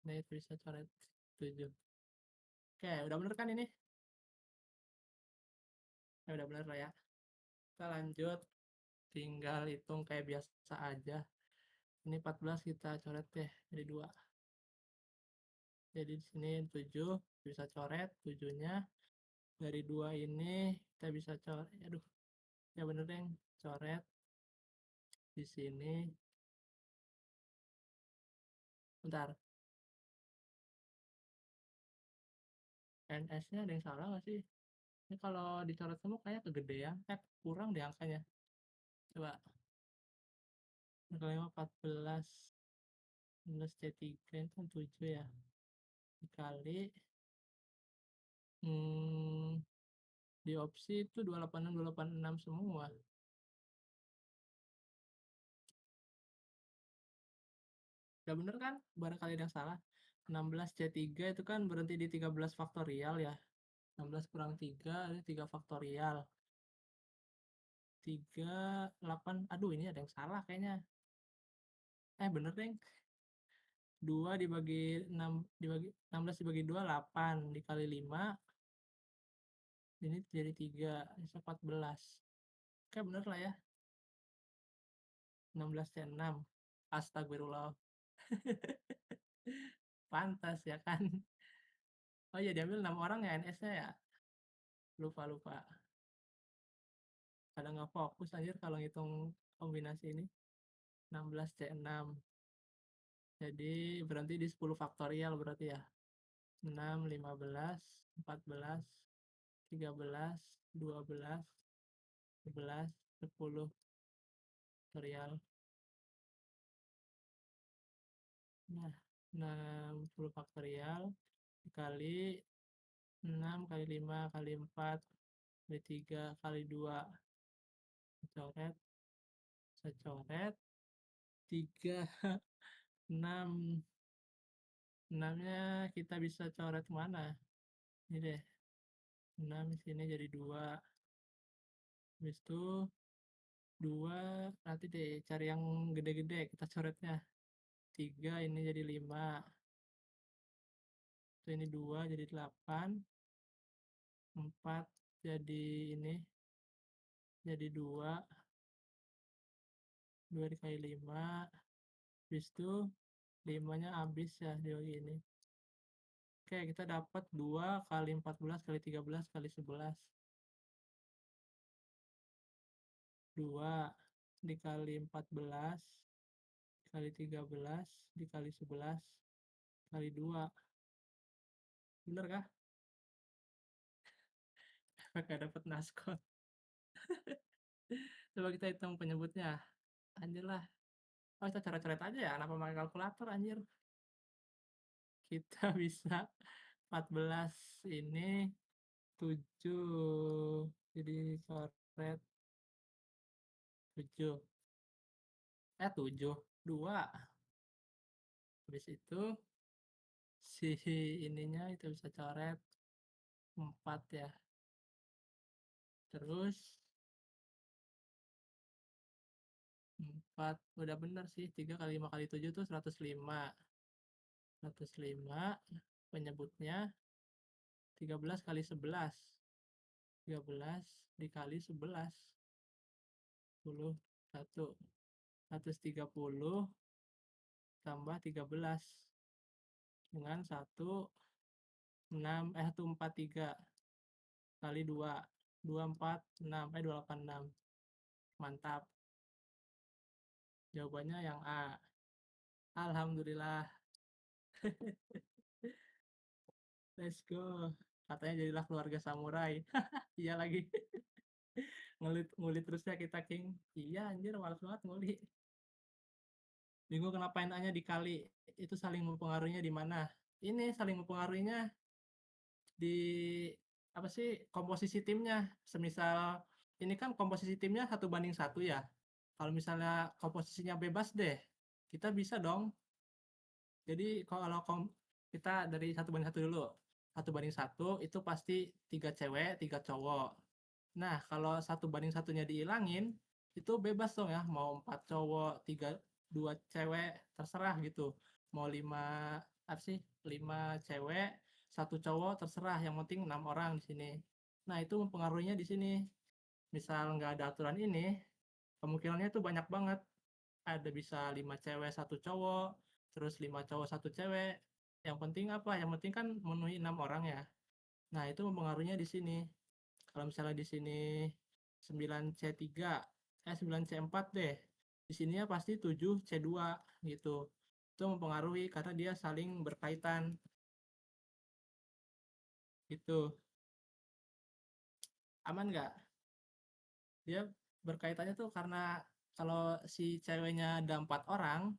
Ini bisa coret 7. Oke, udah bener kan ini? Ya, udah bener lah ya. Kita lanjut. Tinggal hitung kayak biasa aja. Ini 14 kita coret deh jadi 2. Jadi di sini 7 bisa coret 7-nya. Dari 2 ini kita bisa coret. Aduh, ya bener deh. Coret di sini. Bentar. NS-nya ada yang salah nggak sih? Ini kalau dicoret semua kayak kegedean. Kurang deh angkanya. Coba. Kalau 14 minus C3 itu kan 7 ya. Dikali. Di opsi itu 286 semua. Gak bener kan? Barangkali ada yang salah. 16C3 itu kan berhenti di 13 faktorial ya. 16 kurang 3, ini 3 faktorial. 38, aduh ini ada yang salah kayaknya. Bener deh. 2 dibagi 6, dibagi 16 dibagi 2, 8. Dikali 5, ini jadi 3, bisa 14. Oke bener lah ya. 16C6. Astagfirullah. Pantas ya kan. Oh iya diambil 6 orang ya NS-nya ya. Lupa. Kadang nggak fokus anjir kalau ngitung kombinasi ini. 16C6. Jadi berhenti di 10 faktorial berarti ya. 6, 15, 14, 13, 12, 11, 10 faktorial. Nah, 60 faktorial dikali 6 kali 5 kali 4 kali 3 kali 2. Coret, saya coret. 3, 6. 6-nya kita bisa coret mana? Ini deh. 6 di sini jadi 2. Habis itu 2 nanti deh cari yang gede-gede kita coretnya. 3 ini jadi 5. Itu ini 2 jadi 8. 4 jadi ini jadi 2. 2 dikali 5. Habis itu 5-nya habis ya di ini. Oke, kita dapat 2 kali 14 kali 13 kali 11. 2 dikali 14 kali 13 dikali 11 kali 2. Bener kah? Gak dapet naskot. Coba kita hitung penyebutnya. Anjir lah. Oh, kita coret-coret aja ya. Kenapa pakai kalkulator anjir? Kita bisa 14 ini 7. Jadi coret 7. 7. 2. Habis itu si ininya itu bisa coret 4 ya. Terus 4 udah bener sih. 3 kali 5 kali 7 tuh 105. 105 penyebutnya 13 kali 11. 13 dikali 11. 10, 1. 130 tambah 13 dengan 143 kali 2. 246, 286. Mantap. Jawabannya yang A. Alhamdulillah. Let's go. Katanya jadilah keluarga samurai. Iya lagi. Ngulit terus ya kita, King. Iya anjir, males banget nguli. Bingung kenapa NA-nya dikali. Itu saling mempengaruhinya di mana? Ini saling mempengaruhinya di apa sih komposisi timnya. Semisal ini kan komposisi timnya 1:1 ya. Kalau misalnya komposisinya bebas deh, kita bisa dong. Jadi kalau kita dari 1:1 dulu. 1:1 itu pasti 3 cewek, 3 cowok. Nah, kalau 1:1-nya dihilangin, itu bebas dong ya. Mau 4 cowok, 2 cewek, terserah gitu. Mau 5 cewek, 1 cowok, terserah. Yang penting 6 orang di sini. Nah, itu mempengaruhinya di sini. Misal nggak ada aturan ini, kemungkinannya tuh banyak banget. ada bisa 5 cewek, 1 cowok, terus 5 cowok, 1 cewek. Yang penting apa, yang penting kan memenuhi 6 orang ya. Nah, itu mempengaruhinya di sini. Kalau misalnya di sini 9C3, 9C4 deh. Di sininya pasti 7C2 gitu. Itu mempengaruhi karena dia saling berkaitan gitu. Aman nggak? Dia berkaitannya tuh karena kalau si ceweknya ada 4 orang,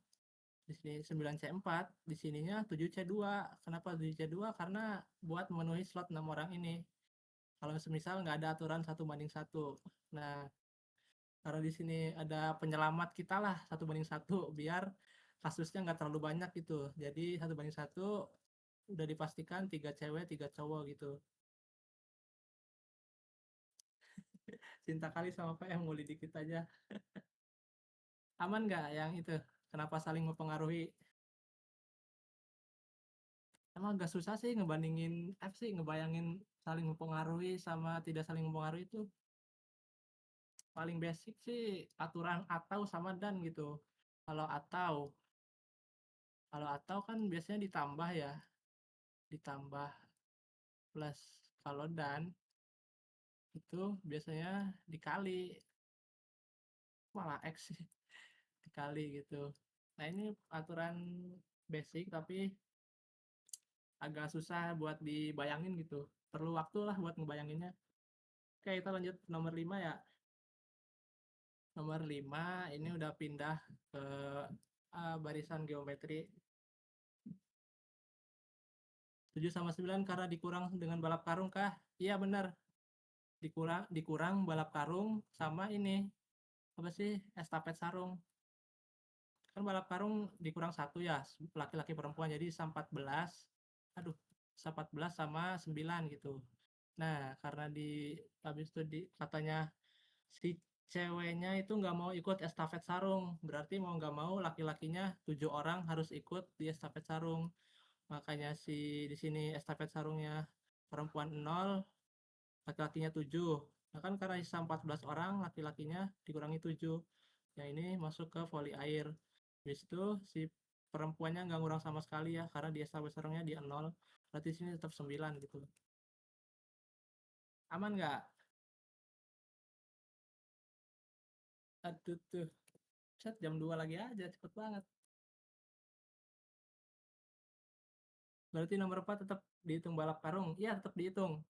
di sini 9C4, di sininya 7C2. Kenapa 7C2? Karena buat memenuhi slot 6 orang ini. Kalau semisal nggak ada aturan 1 banding 1. Nah, karena di sini ada penyelamat kita lah 1 banding 1 biar kasusnya nggak terlalu banyak gitu. Jadi 1 banding 1 udah dipastikan 3 cewek 3 cowok gitu. Cinta kali sama PM mau dikit aja. Aman nggak yang itu? Kenapa saling mempengaruhi? Emang agak susah sih ngebandingin sih ngebayangin saling mempengaruhi sama tidak saling mempengaruhi itu. Paling basic sih aturan atau sama dan gitu. Kalau atau, kalau atau kan biasanya ditambah ya, ditambah plus. Kalau dan itu biasanya dikali, malah X sih, dikali gitu. Nah ini aturan basic tapi agak susah buat dibayangin gitu. Perlu waktu lah buat ngebayanginnya. Oke, kita lanjut nomor 5 ya. Nomor 5 ini udah pindah ke barisan geometri. 7 sama 9 karena dikurang dengan balap karung kah? Iya benar. Dikurang balap karung sama ini. Apa sih? Estafet sarung. Kan balap karung dikurang 1 ya, laki-laki perempuan jadi bisa 14. Aduh, bisa 14 sama 9 gitu. Nah, karena habis itu katanya si ceweknya itu nggak mau ikut estafet sarung, berarti mau nggak mau laki-lakinya 7 orang harus ikut di estafet sarung. Makanya di sini estafet sarungnya perempuan 0, laki-lakinya 7. Nah kan karena sisa 14 orang, laki-lakinya dikurangi 7. Yang ini masuk ke voli air. Habis itu si perempuannya nggak ngurang sama sekali ya, karena di estafet sarungnya dia 0. Berarti sini tetap 9 gitu. Aman nggak? Aduh tuh. Set jam 2 lagi aja, cepet banget. Berarti nomor 4 tetap dihitung balap karung. Iya, tetap dihitung.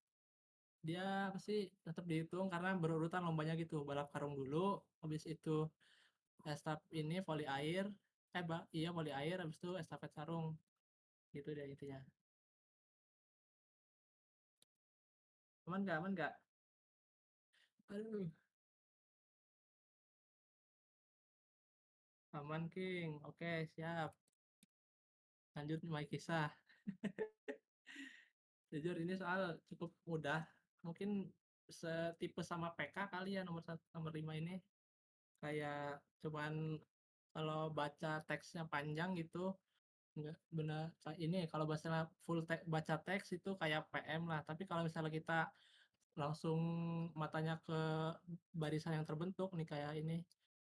Dia pasti tetap dihitung karena berurutan lombanya gitu. Balap karung dulu, habis itu ini voli air. Iya voli air, habis itu estafet sarung. Gitu deh intinya. Aman nggak? Aman nggak? Aduh, aman King. Oke, siap. Lanjut mulai kisah. Jujur ini soal cukup mudah. Mungkin setipe sama PK kali ya nomor 5 ini. Kayak cuman kalau baca teksnya panjang gitu, nggak benar ini kalau baca teks itu kayak PM lah. Tapi kalau misalnya kita langsung matanya ke barisan yang terbentuk nih kayak ini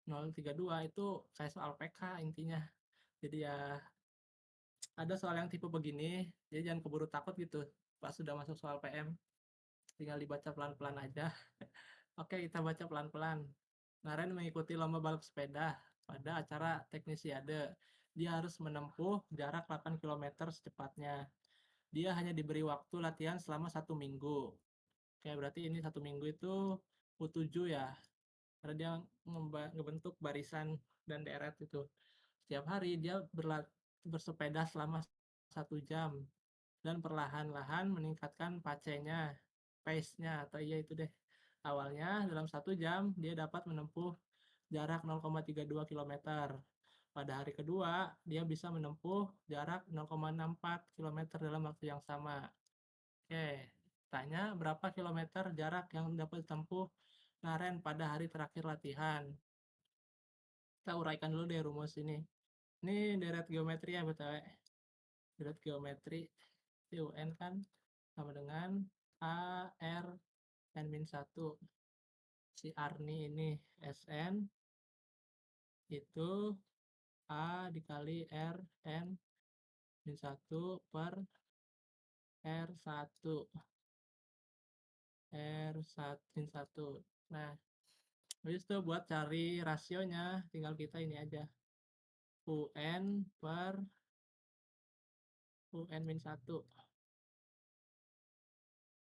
032 itu kayak soal PK intinya. Jadi ya ada soal yang tipe begini, jadi jangan keburu takut gitu pas sudah masuk soal PM. Tinggal dibaca pelan-pelan aja. Oke, kita baca pelan-pelan. Naren mengikuti lomba balap sepeda pada acara Teknisiade. Dia harus menempuh jarak 8 kilometer secepatnya. Dia hanya diberi waktu latihan selama 1 minggu. Oke, berarti ini 1 minggu itu U7 ya. Karena dia ngebentuk barisan dan deret itu. Setiap hari dia bersepeda selama 1 jam dan perlahan-lahan meningkatkan pace-nya atau iya itu deh. Awalnya dalam 1 jam dia dapat menempuh jarak 0,32 kilometer. Pada hari kedua, dia bisa menempuh jarak 0,64 kilometer dalam waktu yang sama. Oke, tanya berapa kilometer jarak yang dapat ditempuh Naren pada hari terakhir latihan. Kita uraikan dulu deh rumus ini. Ini deret geometri ya BTW. Deret geometri UN kan sama dengan A, R, N-1. Si Arni ini SN, itu A dikali R N min 1 per R1 R1 min 1. Nah, habis itu buat cari rasionya tinggal kita ini aja. UN per UN min 1.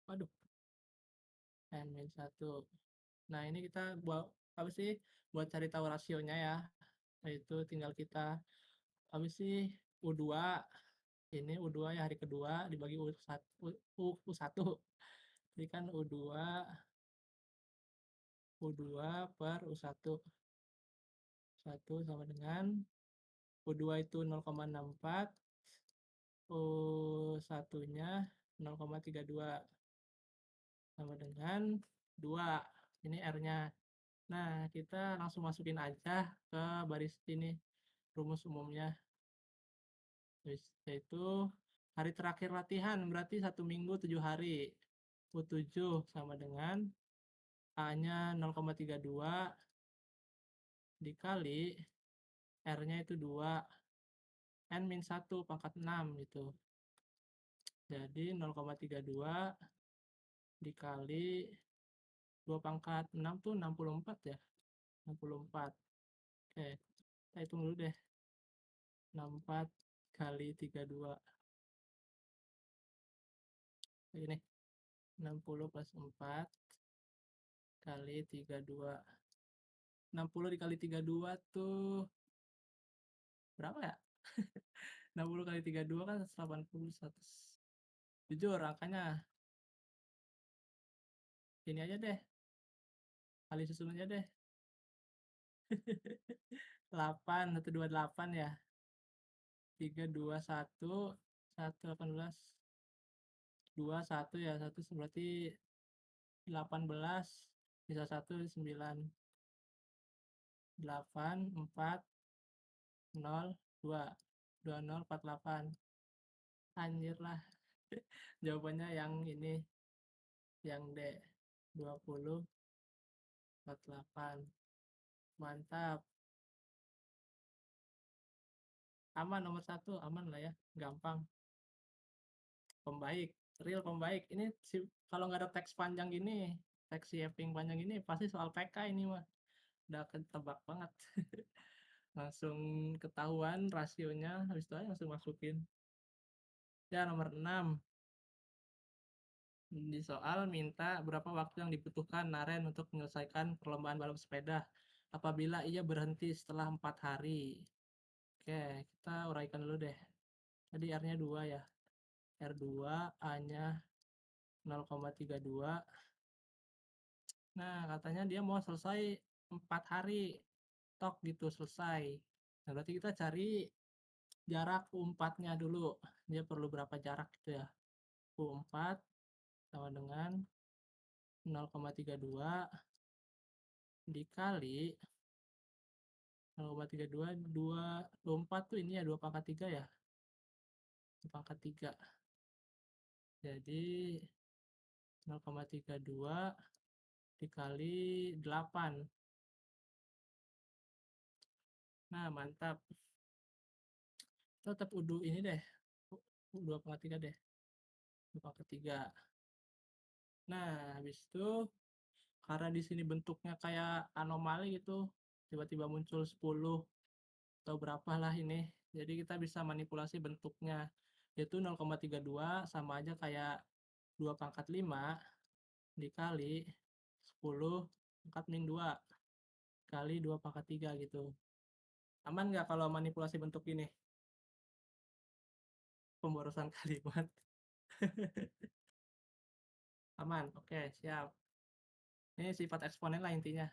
Waduh, N min 1. Nah, ini kita buat apa sih? Buat cari tahu rasionya ya. Nah, itu tinggal kita apa sih? U2. Ini U2 ya hari kedua dibagi U1 U1. Jadi kan U2 per U1. 1 sama dengan U2 itu 0,64, U1-nya 0,32 sama dengan 2. Ini R-nya. Nah, kita langsung masukin aja ke baris ini rumus umumnya. Yaitu hari terakhir latihan berarti 1 minggu 7 hari. U7 sama dengan A-nya 0,32 dikali R-nya itu 2 N min 1 pangkat 6 gitu. Jadi 0,32 dikali 2 pangkat 6 tuh 64 ya. 64. Oke, kita hitung dulu deh. 64 kali 32. Ini 60 plus 4 kali 32. 60 dikali 32 tuh berapa ya? 60 kali 32 kan 180, 100. Jujur angkanya ini aja deh. Kali susun aja deh. 8, 128 ya. 3, 2, 1, 1, 18. 2, 1 ya. 1 berarti 18. Bisa 1, 9. 8, 4, 0, 2. 20, 48. Anjir lah. Jawabannya yang ini. Yang D. 20, 48. Mantap. Aman nomor 1. Aman lah ya. Gampang. Pembaik. Real pembaik. Ini kalau nggak ada teks panjang gini, teks shaping panjang ini pasti soal PK ini mah. Udah ketebak banget. Langsung ketahuan rasionya, habis itu aja langsung masukin. Ya, nomor 6. Di soal minta berapa waktu yang dibutuhkan Naren untuk menyelesaikan perlombaan balap sepeda apabila ia berhenti setelah 4 hari. Oke, kita uraikan dulu deh. Tadi R-nya 2 ya. R2, A-nya 0,32. Nah, katanya dia mau selesai 4 hari. Tok gitu selesai. Nah, berarti kita cari jarak U4-nya dulu. Dia perlu berapa jarak gitu ya. U4 sama dengan 0,32 dikali 0,32 U4 tuh ini ya 2 pangkat 3 ya. 2 pangkat 3. Jadi 0,32 dikali 8. Nah, mantap. Tetap udu ini deh. 2 pangkat 3 deh. 2 pangkat 3. Nah, habis itu karena di sini bentuknya kayak anomali gitu, tiba-tiba muncul 10 atau berapa lah ini. Jadi kita bisa manipulasi bentuknya. Yaitu 0,32 sama aja kayak 2 pangkat 5 dikali 10 pangkat min 2 kali 2 pangkat 3 gitu. Aman nggak kalau manipulasi bentuk ini? Pemborosan kalimat. Aman, oke siap. Ini sifat eksponen lah intinya.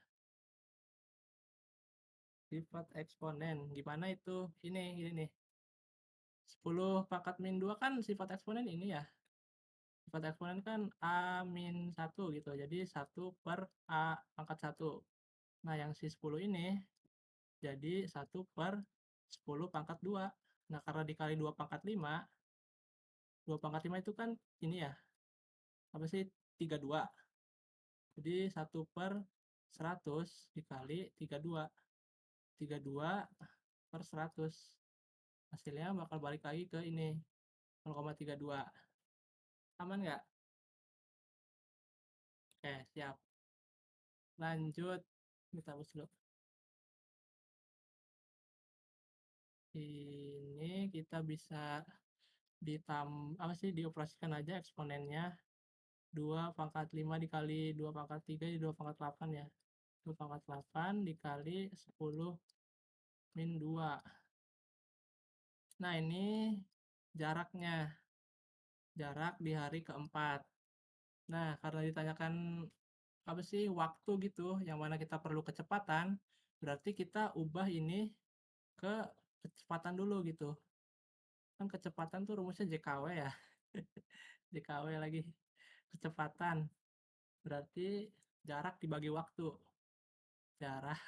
Sifat eksponen, gimana itu? Ini nih. 10 pangkat min 2 kan sifat eksponen ini ya. Sifat eksponen kan A min 1 gitu. Jadi 1 per A pangkat 1. Nah, yang si 10 ini jadi 1 per 10 pangkat 2. Nah, karena dikali 2 pangkat 5, 2 pangkat 5 itu kan ini ya, apa sih, 32. Jadi 1 per 100 dikali 32. 0,32/100. Hasilnya bakal balik lagi ke ini, 0,32. Aman nggak? Oke, siap. Lanjut, kita hapus dulu. Ini kita bisa apa sih, dioperasikan aja eksponennya. 2 pangkat 5 dikali 2 pangkat 3 jadi 2 pangkat 8 ya. 2 pangkat 8 dikali 10 min 2. Nah, ini jaraknya, jarak di hari keempat. Nah, karena ditanyakan apa sih, waktu gitu, yang mana kita perlu kecepatan, berarti kita ubah ini ke kecepatan dulu gitu. Kan kecepatan tuh rumusnya JKW ya. JKW lagi. Kecepatan. Berarti jarak dibagi waktu. Jarak,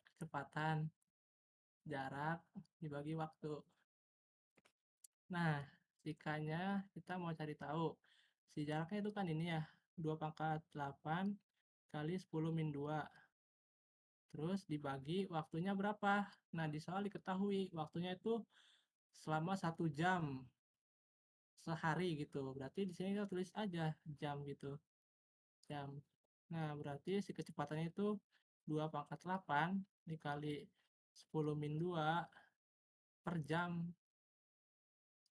kecepatan, jarak dibagi waktu. Nah, jikanya kita mau cari tahu. Si jaraknya itu kan ini ya, 2 pangkat 8 kali 10 min 2. Terus dibagi waktunya berapa? Nah, di soal diketahui waktunya itu selama 1 jam sehari gitu. Berarti di sini kita tulis aja jam gitu, jam. Nah, berarti si kecepatannya itu 2 pangkat 8 dikali 10 min 2 per jam.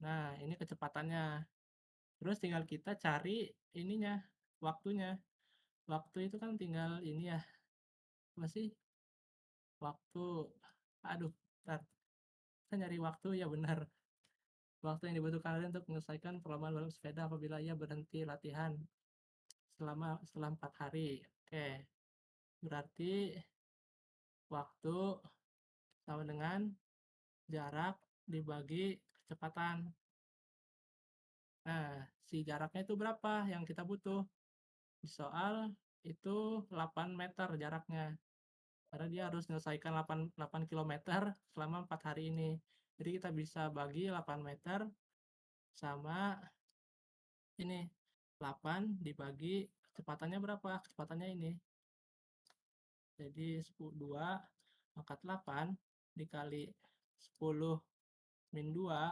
Nah, ini kecepatannya. Terus tinggal kita cari ininya, waktunya. Waktu itu kan tinggal ini ya, apa sih? Waktu, aduh, bentar. Kita nyari waktu, ya benar. Waktu yang dibutuhkan kalian untuk menyelesaikan perlombaan balap sepeda apabila ia berhenti latihan setelah 4 hari. Oke, berarti waktu sama dengan jarak dibagi kecepatan. Nah, si jaraknya itu berapa yang kita butuh? Di soal itu 8 meter jaraknya. Karena dia harus menyelesaikan 8 kilometer selama 4 hari ini. Jadi kita bisa bagi 8 meter sama ini. 8 dibagi kecepatannya berapa? Kecepatannya ini. Jadi 2 pangkat 8 dikali 10 min 2.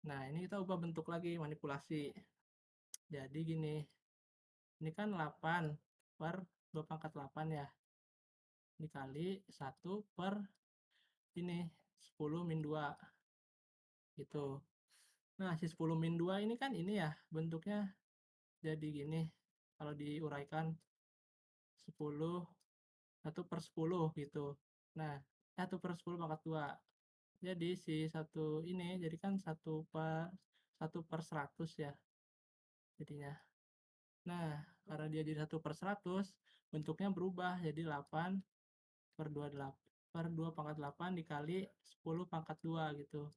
Nah, ini kita ubah bentuk lagi, manipulasi. Jadi gini, ini kan 8 per 2 pangkat 8 ya, dikali 1 per ini, 10 min 2, gitu. Nah, si 10 min 2 ini kan ini ya, bentuknya jadi gini, kalau diuraikan 10, 1/10 gitu. Nah, 1/10 pangkat 2. Jadi si satu ini, jadi kan 1/100 ya jadinya. Nah, karena dia jadi 1/100, bentuknya berubah jadi 8/2 pangkat 8 dikali 10 pangkat 2 gitu.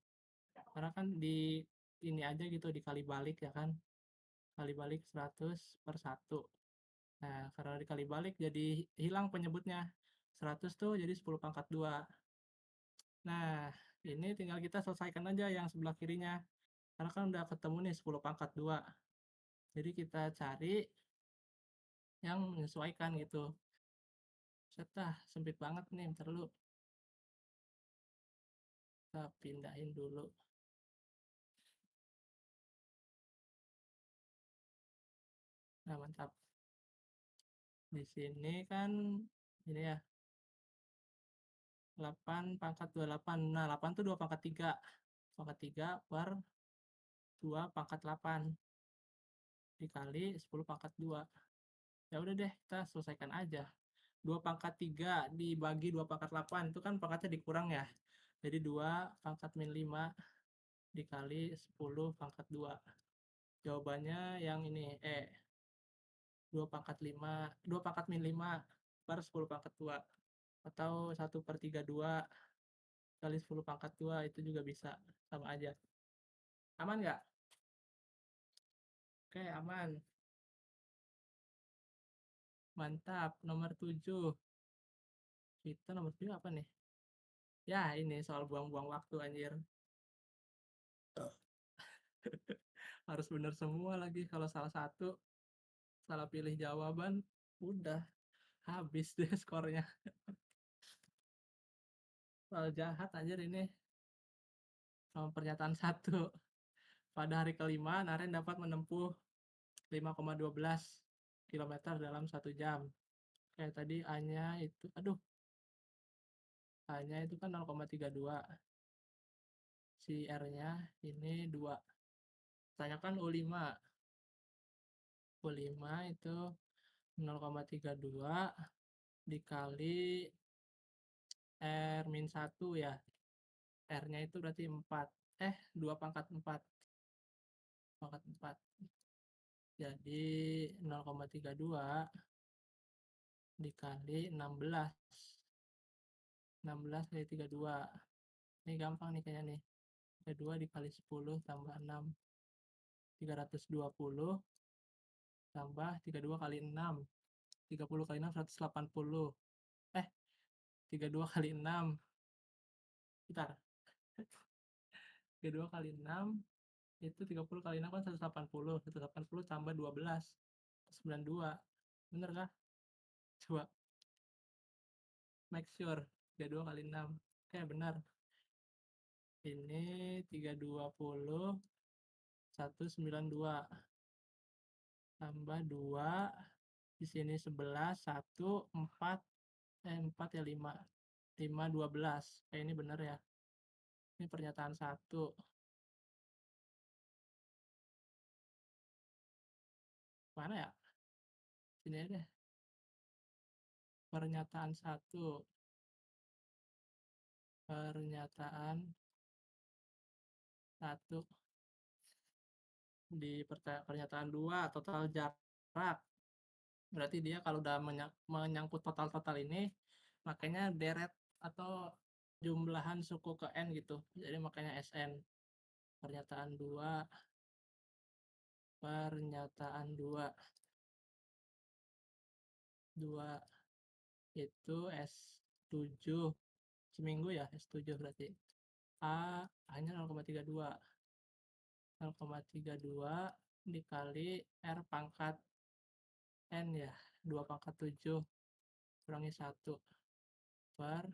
Karena kan di ini aja gitu, dikali balik ya kan. Kali balik 100/1. Nah, karena dikali balik jadi hilang penyebutnya. 100 tuh jadi 10 pangkat 2. Nah, ini tinggal kita selesaikan aja yang sebelah kirinya. Karena kan udah ketemu nih 10 pangkat 2. Jadi kita cari yang menyesuaikan gitu. Set sempit banget nih, bentar dulu. Kita pindahin dulu. Nah, mantap. Di sini kan ini ya, 8/28. Nah, 8 tuh 2 pangkat 3. Pangkat 3 per 2 pangkat 8 dikali 10 pangkat 2. Ya udah deh, kita selesaikan aja. 2 pangkat 3 dibagi 2 pangkat 8 itu kan pangkatnya dikurang ya. Jadi 2 pangkat min 5 dikali 10 pangkat 2. Jawabannya yang ini, 2 pangkat min 5 per 10 pangkat 2. Atau 1/32 kali 10 pangkat 2 itu juga bisa, sama aja. Aman nggak? Oke, aman. Mantap. Nomor 7. Kita nomor 7 apa nih? Ya, ini soal buang-buang waktu anjir. Harus bener semua lagi. Kalau salah satu, salah pilih jawaban, udah habis deh skornya. jahat anjir ini. Pernyataan satu. Pada hari kelima, Naren dapat menempuh 5,12 kilometer dalam 1 jam. Kayak tadi A-nya itu, aduh, A-nya itu kan 0,32. Si R-nya ini 2. Tanyakan U5. U5 itu 0,32 dikali R-1 ya. R-nya itu berarti 4. 2 pangkat 4. Pangkat 4. Jadi 0,32 dikali 16. 16 kali 32. Ini gampang nih kayaknya nih. 32 dikali 10 tambah 6. 320 tambah 32 kali 6. 30 kali 6, 180. 32 kali 6. Bentar. 32 kali 6 itu 30 kali 6 kan 180. 180 tambah 12. 92. Bener kah? Coba. Make sure. 32 kali 6. Oke, benar. Ini 320, 192. Tambah 2. Di sini 11, 1, 4. 4 ya 5. 5, 12. Ini benar ya. Ini pernyataan 1. Mana ya? Sini aja deh. Pernyataan 1. Pernyataan 1. Di pernyataan 2, total jarak. Berarti dia kalau udah menyangkut total-total ini, makanya deret atau jumlahan suku ke N gitu. Jadi makanya SN. Pernyataan 2. Pernyataan 2. 2 itu S7. Seminggu ya, S7 berarti. A hanya 0,32. 0,32 dikali R pangkat N ya. 2 pangkat 7 kurangi 1 per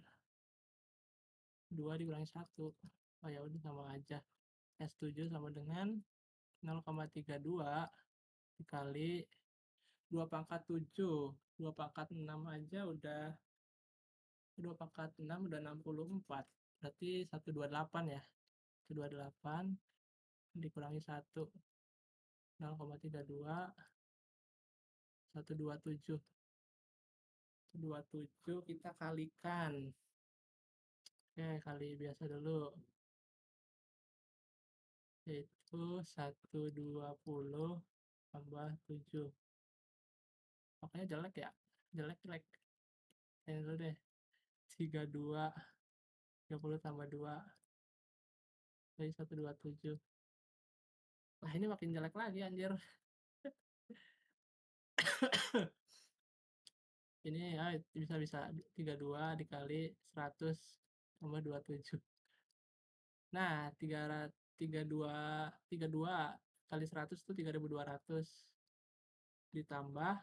2 dikurangi 1. Oh ya udah sama aja. S7 sama dengan 0,32 dikali 2 pangkat 7. 2 pangkat 6 aja udah 2 pangkat 6 udah 64. Berarti 128 ya. 128 dikurangi 1. 0,32 127. 127 kita kalikan. Oke, kali biasa dulu. Itu 120 tambah 7. Pokoknya jelek ya. Jelek. Ini dulu deh. 32. 30 tambah 2. Jadi 127. Wah, ini makin jelek lagi anjir. Ini ya bisa 32 dikali 100 tambah 27. Nah, 32 kali 100 itu 3.200 ditambah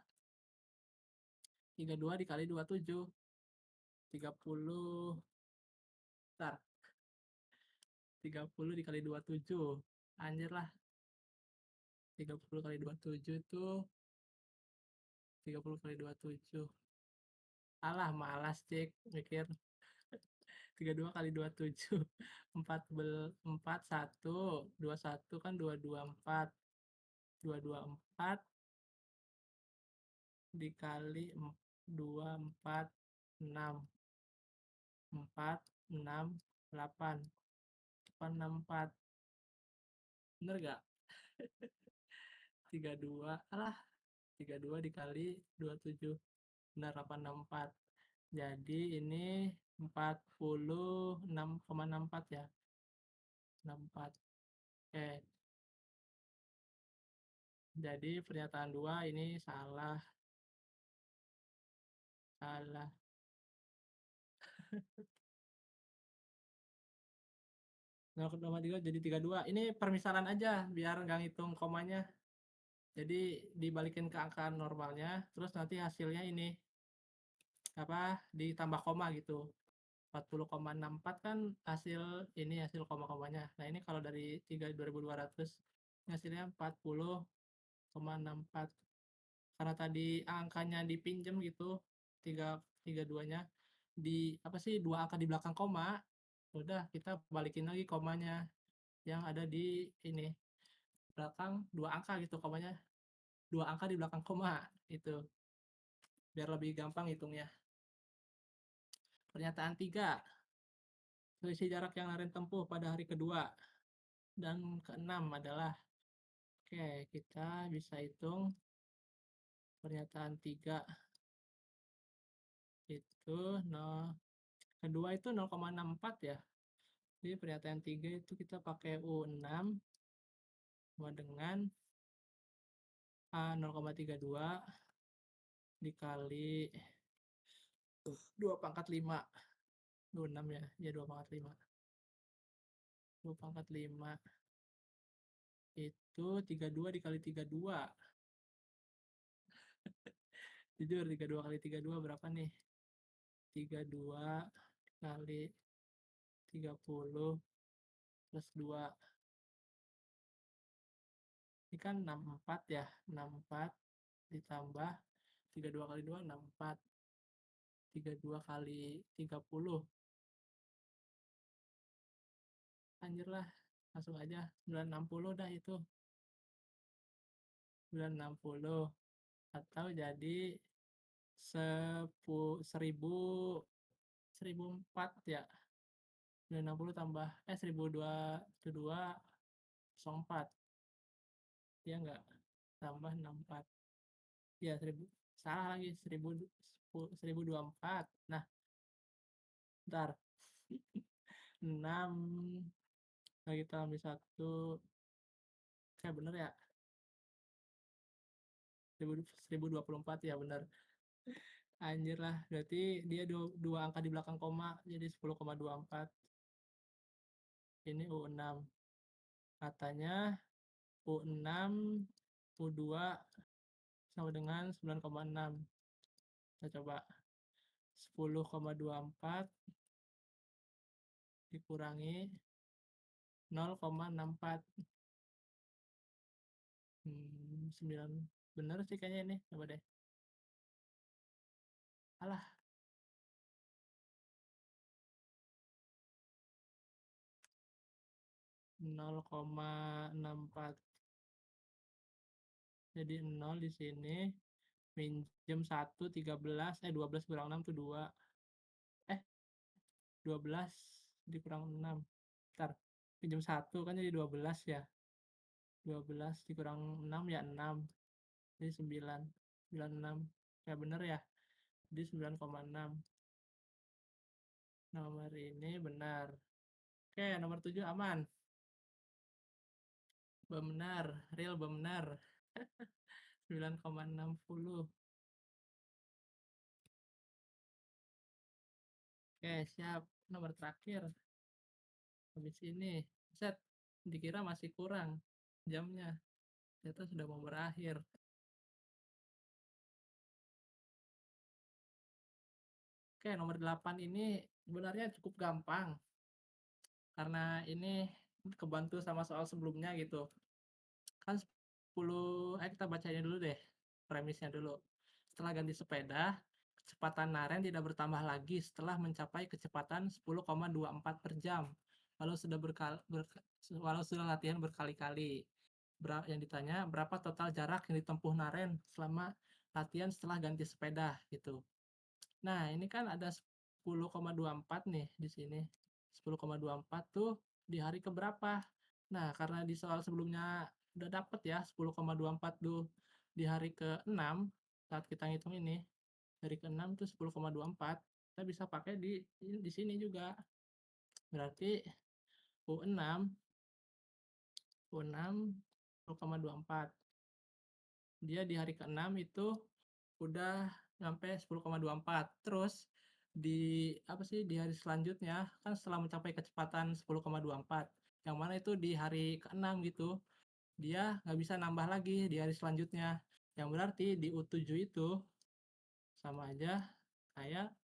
32 dikali 27. 30. Bentar. 30 dikali 27. Anjir lah. 30 kali 27 itu 30 kali 27. Alah, malas cek mikir. 32 kali 27. 4, 1. 21 kan 224. 224 dikali 2, 4, 6. 4, 6, 8. 864. Bener gak? 32. Alah, 32 dikali 27. Benar 864. Jadi ini 46,64 ya. 64. Oke. Jadi pernyataan 2 ini salah. Salah. 0,3 jadi 32. Ini permisalan aja biar nggak ngitung komanya. Jadi dibalikin ke angka normalnya, terus nanti hasilnya ini apa ditambah koma gitu. 40,64 kan hasil ini, hasil koma-komanya. Nah, ini kalau dari 3.200 hasilnya 40,64. Karena tadi angkanya dipinjam gitu, 332-nya di apa sih, 2 angka di belakang koma, udah kita balikin lagi komanya yang ada di ini, belakang 2 angka gitu komanya, 2 angka di belakang koma, itu. Biar lebih gampang hitungnya. Pernyataan 3, selisih jarak yang Naren tempuh pada hari kedua dan keenam adalah, oke, kita bisa hitung pernyataan 3 itu kedua itu 0,64 ya. Jadi pernyataan 3 itu kita pakai U6 sama dengan A 0,32 dikali 2 pangkat 5. 26 ya, ya 2 pangkat 5. 2 pangkat 5 itu 32 dikali 32. Jujur 32 kali 32 berapa nih? 32 kali 30 plus 2. Ini kan 64 ya, 64 ditambah 32 kali 2, 64. 32 kali 30. Anjir lah, langsung aja 960 dah itu. 960 atau jadi 1004 ya. 960 tambah 1002 04. Ya enggak? Tambah 64. Ya 1000, salah lagi, 1024. Nah, bentar. 6 lagi tambah 1. Kayak bener ya? 1024 ya bener. Anjir lah, berarti dia dua angka di belakang koma, jadi 10,24. Ini U6. Katanya U6, U2 sama dengan 9,6. Kita coba 10,24 dikurangi 0,64. 9. Bener sih kayaknya ini. Coba deh. Alah, 0,64. Jadi 0 di sini. Minjem 1, 13. 12 kurang 6 tuh 2. 12 dikurang 6. Bentar. Pinjam 1 kan jadi 12 ya. 12 dikurang 6 ya 6. Jadi 9. 96. Ya bener ya. Jadi 9,6. Nomor ini benar. Oke, nomor 7 aman. Benar, real benar. 9,60. Oke, siap. Nomor terakhir. Habis ini. Set. Dikira masih kurang jamnya. Ternyata sudah mau berakhir. Oke, nomor 8 ini sebenarnya cukup gampang. Karena ini kebantu sama soal sebelumnya gitu. Kan 10, kita bacain dulu deh premisnya dulu. Setelah ganti sepeda, kecepatan Naren tidak bertambah lagi setelah mencapai kecepatan 10,24 per jam. Walau sudah latihan berkali-kali. Yang ditanya, berapa total jarak yang ditempuh Naren selama latihan setelah ganti sepeda gitu. Nah, ini kan ada 10,24 nih di sini. 10,24 tuh di hari keberapa? Nah, karena di soal sebelumnya udah dapet ya 10,24 tuh di hari ke-6 saat kita ngitung ini. Hari ke-6 tuh 10,24. Kita bisa pakai di sini juga. Berarti U6 10,24. Dia di hari ke-6 itu udah sampai 10,24. Terus di apa sih, di hari selanjutnya kan setelah mencapai kecepatan 10,24, yang mana itu di hari ke-6 gitu, dia nggak bisa nambah lagi di hari selanjutnya. Yang berarti di U7 itu sama aja kayak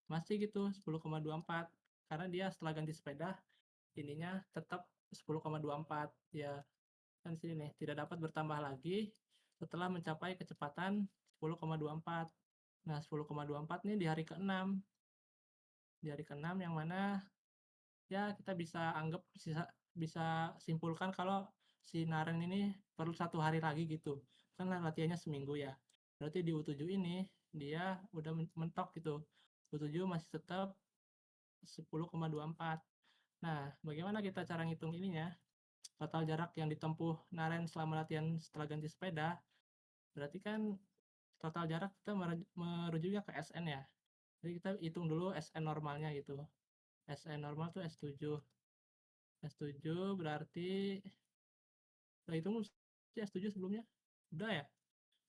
masih gitu 10,24 karena dia setelah ganti sepeda ininya tetap 10,24 ya. Kan sini nih, tidak dapat bertambah lagi setelah mencapai kecepatan 10,24. Nah, 10,24 nih di hari ke-6. Di hari ke-6 yang mana ya kita bisa anggap bisa simpulkan kalau si Naren ini perlu 1 hari lagi gitu. Kan latihannya seminggu ya. Berarti di U7 ini dia udah mentok gitu. U7 masih tetap 10,24. Nah, bagaimana kita cara ngitung ininya? Total jarak yang ditempuh Naren selama latihan setelah ganti sepeda, berarti kan total jarak kita merujuknya ke SN ya. Jadi kita hitung dulu SN normalnya gitu. SN normal tuh S7. S7 berarti udah hitung sih S7 sebelumnya. Udah ya?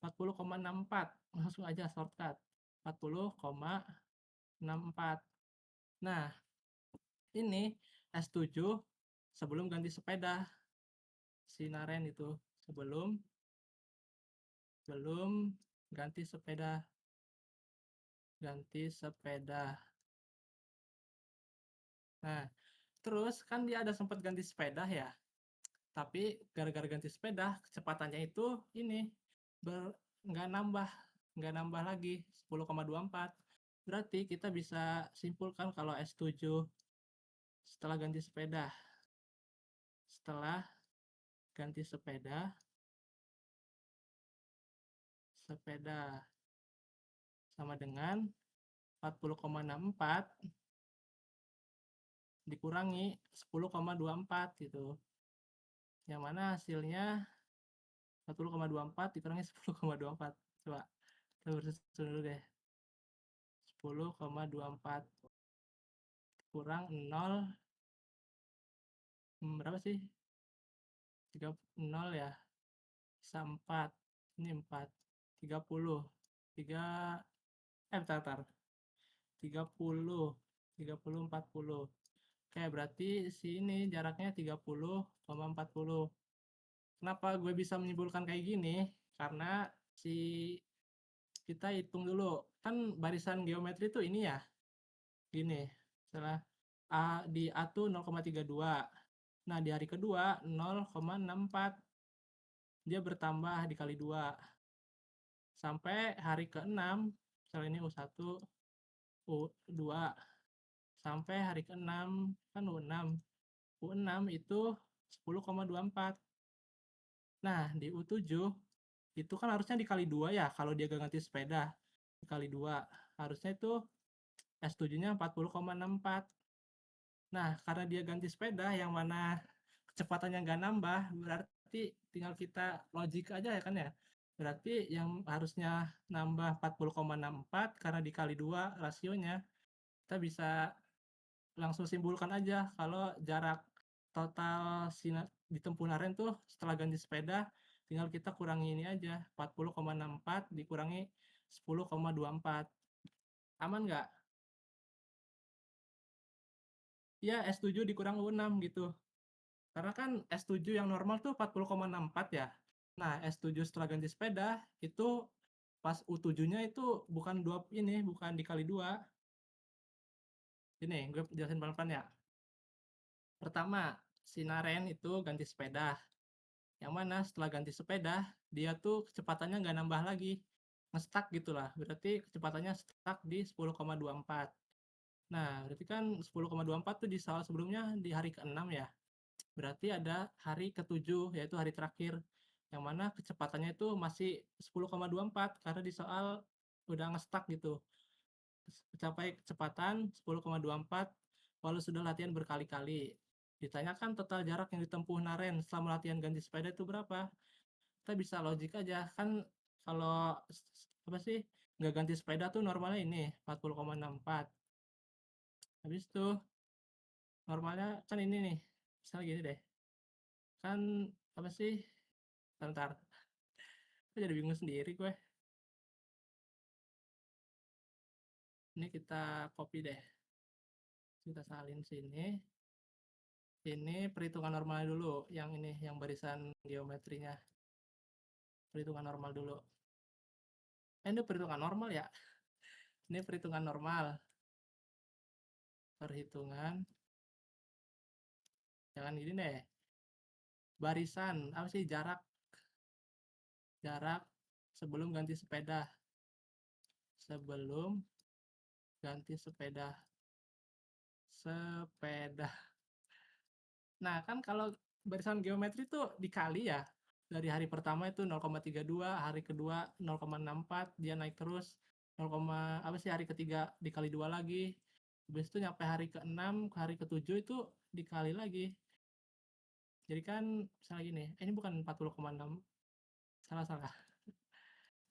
40,64. Langsung aja shortcut. 40,64. Nah, ini S7 sebelum ganti sepeda si Naren itu. Sebelum belum ganti sepeda. Ganti sepeda. Nah, terus kan dia ada sempat ganti sepeda ya. Tapi gara-gara ganti sepeda, kecepatannya itu ini nggak nambah, nggak nambah lagi 10,24. Berarti kita bisa simpulkan kalau S7 setelah ganti sepeda, setelah ganti sepeda, sepeda sama dengan 40,64 dikurangi 10,24 gitu. Yang mana hasilnya 40,24 dikurangi 10,24. Coba kita bersusun dulu deh. 10,24 kurang 0, berapa sih? 0 ya. Bisa 4. Ini 4. 30. 3 bentar, bentar. 30. 30, 40. Oke, berarti si ini jaraknya 30,40. Kenapa gue bisa menyimpulkan kayak gini? Karena si kita hitung dulu. Kan barisan geometri itu ini ya. Gini. Setelah di A tuh 0,32. Nah, di hari kedua 0,64. Dia bertambah dikali 2. Sampai hari ke-6, misalnya ini U1, U2. Sampai hari ke-6, kan U6. U6 itu 10,24. Nah, di U7 itu kan harusnya dikali 2 ya kalau dia gak ganti sepeda. Dikali 2. Harusnya itu S7-nya 40,64. Nah, karena dia ganti sepeda yang mana kecepatannya nggak nambah, berarti tinggal kita logik aja ya kan ya. Berarti yang harusnya nambah 40,64 karena dikali 2 rasionya, kita bisa langsung simpulkan aja kalau jarak total ditempuh Naren tuh setelah ganti sepeda tinggal kita kurangi ini aja, 40,64 dikurangi 10,24. Aman nggak? Ya, S7 dikurang U6 gitu. Karena kan S7 yang normal tuh 40,64 ya. Nah, S7 setelah ganti sepeda itu pas U7-nya itu bukan bukan dikali 2. Ini gue jelasin pelan-pelan ya. Pertama, si Naren itu ganti sepeda. Yang mana setelah ganti sepeda, dia tuh kecepatannya nggak nambah lagi. Nge-stuck gitu lah. Berarti kecepatannya stuck di 10,24. Nah, berarti kan 10,24 tuh di soal sebelumnya di hari ke-6 ya. Berarti ada hari ke-7, yaitu hari terakhir. Yang mana kecepatannya itu masih 10,24 karena di soal udah nge-stuck gitu. Mencapai kecepatan 10,24 walau sudah latihan berkali-kali. Ditanyakan total jarak yang ditempuh Naren selama latihan ganti sepeda itu berapa? Kita bisa logik aja. Kan kalau apa sih nggak ganti sepeda tuh normalnya ini 40,64. Habis itu normalnya kan ini nih. Misalnya gini deh. Kan apa sih? Bentar. Aku jadi bingung sendiri gue. Ini kita copy deh. Kita salin sini. Ini perhitungan normal dulu. Yang ini, yang barisan geometrinya. Perhitungan normal dulu. Ini perhitungan normal ya. Ini perhitungan normal. perhitungan, jangan gini deh, barisan, apa sih, jarak jarak sebelum ganti sepeda, sebelum ganti sepeda, sepeda. Nah, kan kalau barisan geometri tuh dikali ya. Dari hari pertama itu 0,32, hari kedua 0,64, dia naik terus 0, apa sih, hari ketiga dikali 2 lagi. Habis itu nyampe hari ke-6, ke hari ke-7 itu dikali lagi. Jadi kan misalnya gini, ini bukan 40,6, salah.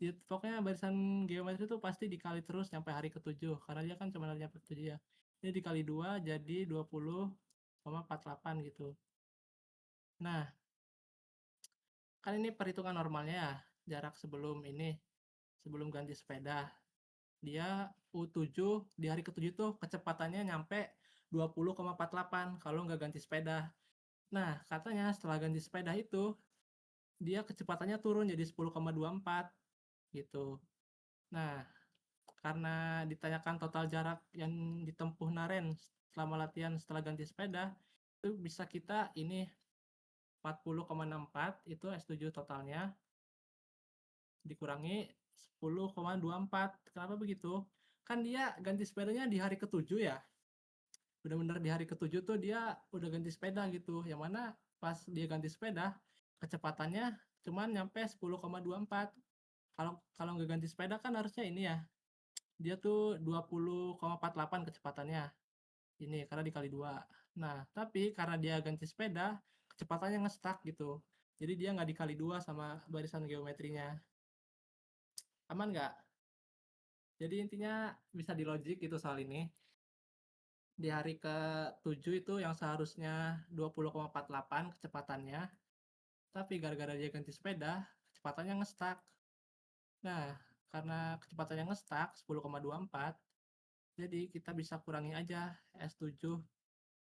Ya, pokoknya barisan geometri itu pasti dikali terus sampai hari ke-7 karena dia kan cuma nyampe ke-7 ya. Ini dikali 2 jadi 20,48 gitu. Nah, kan ini perhitungan normalnya ya, jarak sebelum ini, sebelum ganti sepeda. Dia U7 di hari ke-7 tuh kecepatannya nyampe 20,48 kalau nggak ganti sepeda. Nah, katanya setelah ganti sepeda itu, dia kecepatannya turun jadi 10,24 gitu. Nah, karena ditanyakan total jarak yang ditempuh Naren selama latihan setelah ganti sepeda, itu bisa kita ini 40,64 itu S7 totalnya dikurangi 10,24. Kenapa begitu? Kan dia ganti sepedanya di hari ke-7 ya. Benar-benar di hari ke-7 tuh dia udah ganti sepeda gitu. Yang mana pas dia ganti sepeda, kecepatannya cuman nyampe 10,24. Kalau kalau nggak ganti sepeda kan harusnya ini ya. Dia tuh 20,48 kecepatannya. Ini karena dikali 2. Nah, tapi karena dia ganti sepeda, kecepatannya nge-stuck gitu. Jadi dia nggak dikali 2 sama barisan geometrinya. Aman nggak? Jadi intinya bisa dilogik gitu soal ini. Di hari ke-7 itu yang seharusnya 20,48 kecepatannya, tapi gara-gara dia ganti sepeda, kecepatannya nge-stuck. Nah, karena kecepatannya nge-stuck 10,24, jadi kita bisa kurangi aja S7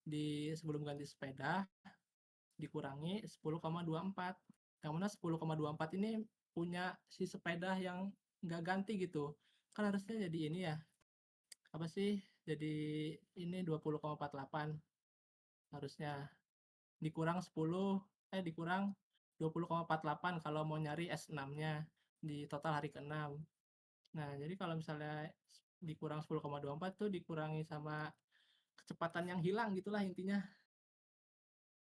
di sebelum ganti sepeda dikurangi 10,24. Yang mana 10,24 ini punya si sepeda yang nggak ganti gitu. Kan harusnya jadi ini ya, apa sih, jadi ini 20,48 harusnya dikurang 10 dikurang 20,48 kalau mau nyari S6-nya di total hari ke-6. Nah, jadi kalau misalnya dikurang 10,24 tuh dikurangi sama kecepatan yang hilang gitulah intinya.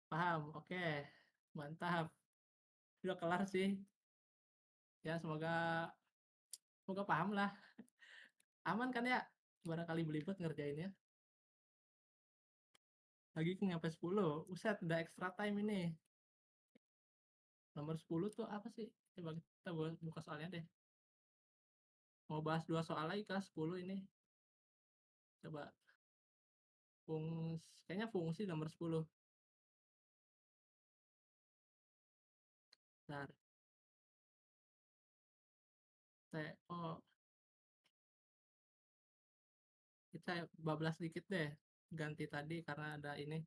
Paham? Oke. Mantap. Udah kelar sih. Ya, semoga semoga paham lah. Aman kan ya? Barangkali belibet ngerjainnya. Lagi nyampe 10. Buset, udah extra time ini. Nomor 10 tuh apa sih? Coba kita buka soalnya deh. Mau bahas 2 soal lagi kah 10 ini? Coba kayaknya fungsi nomor 10. Bentar. Oh, kita bablas dikit deh. Ganti tadi karena ada ini.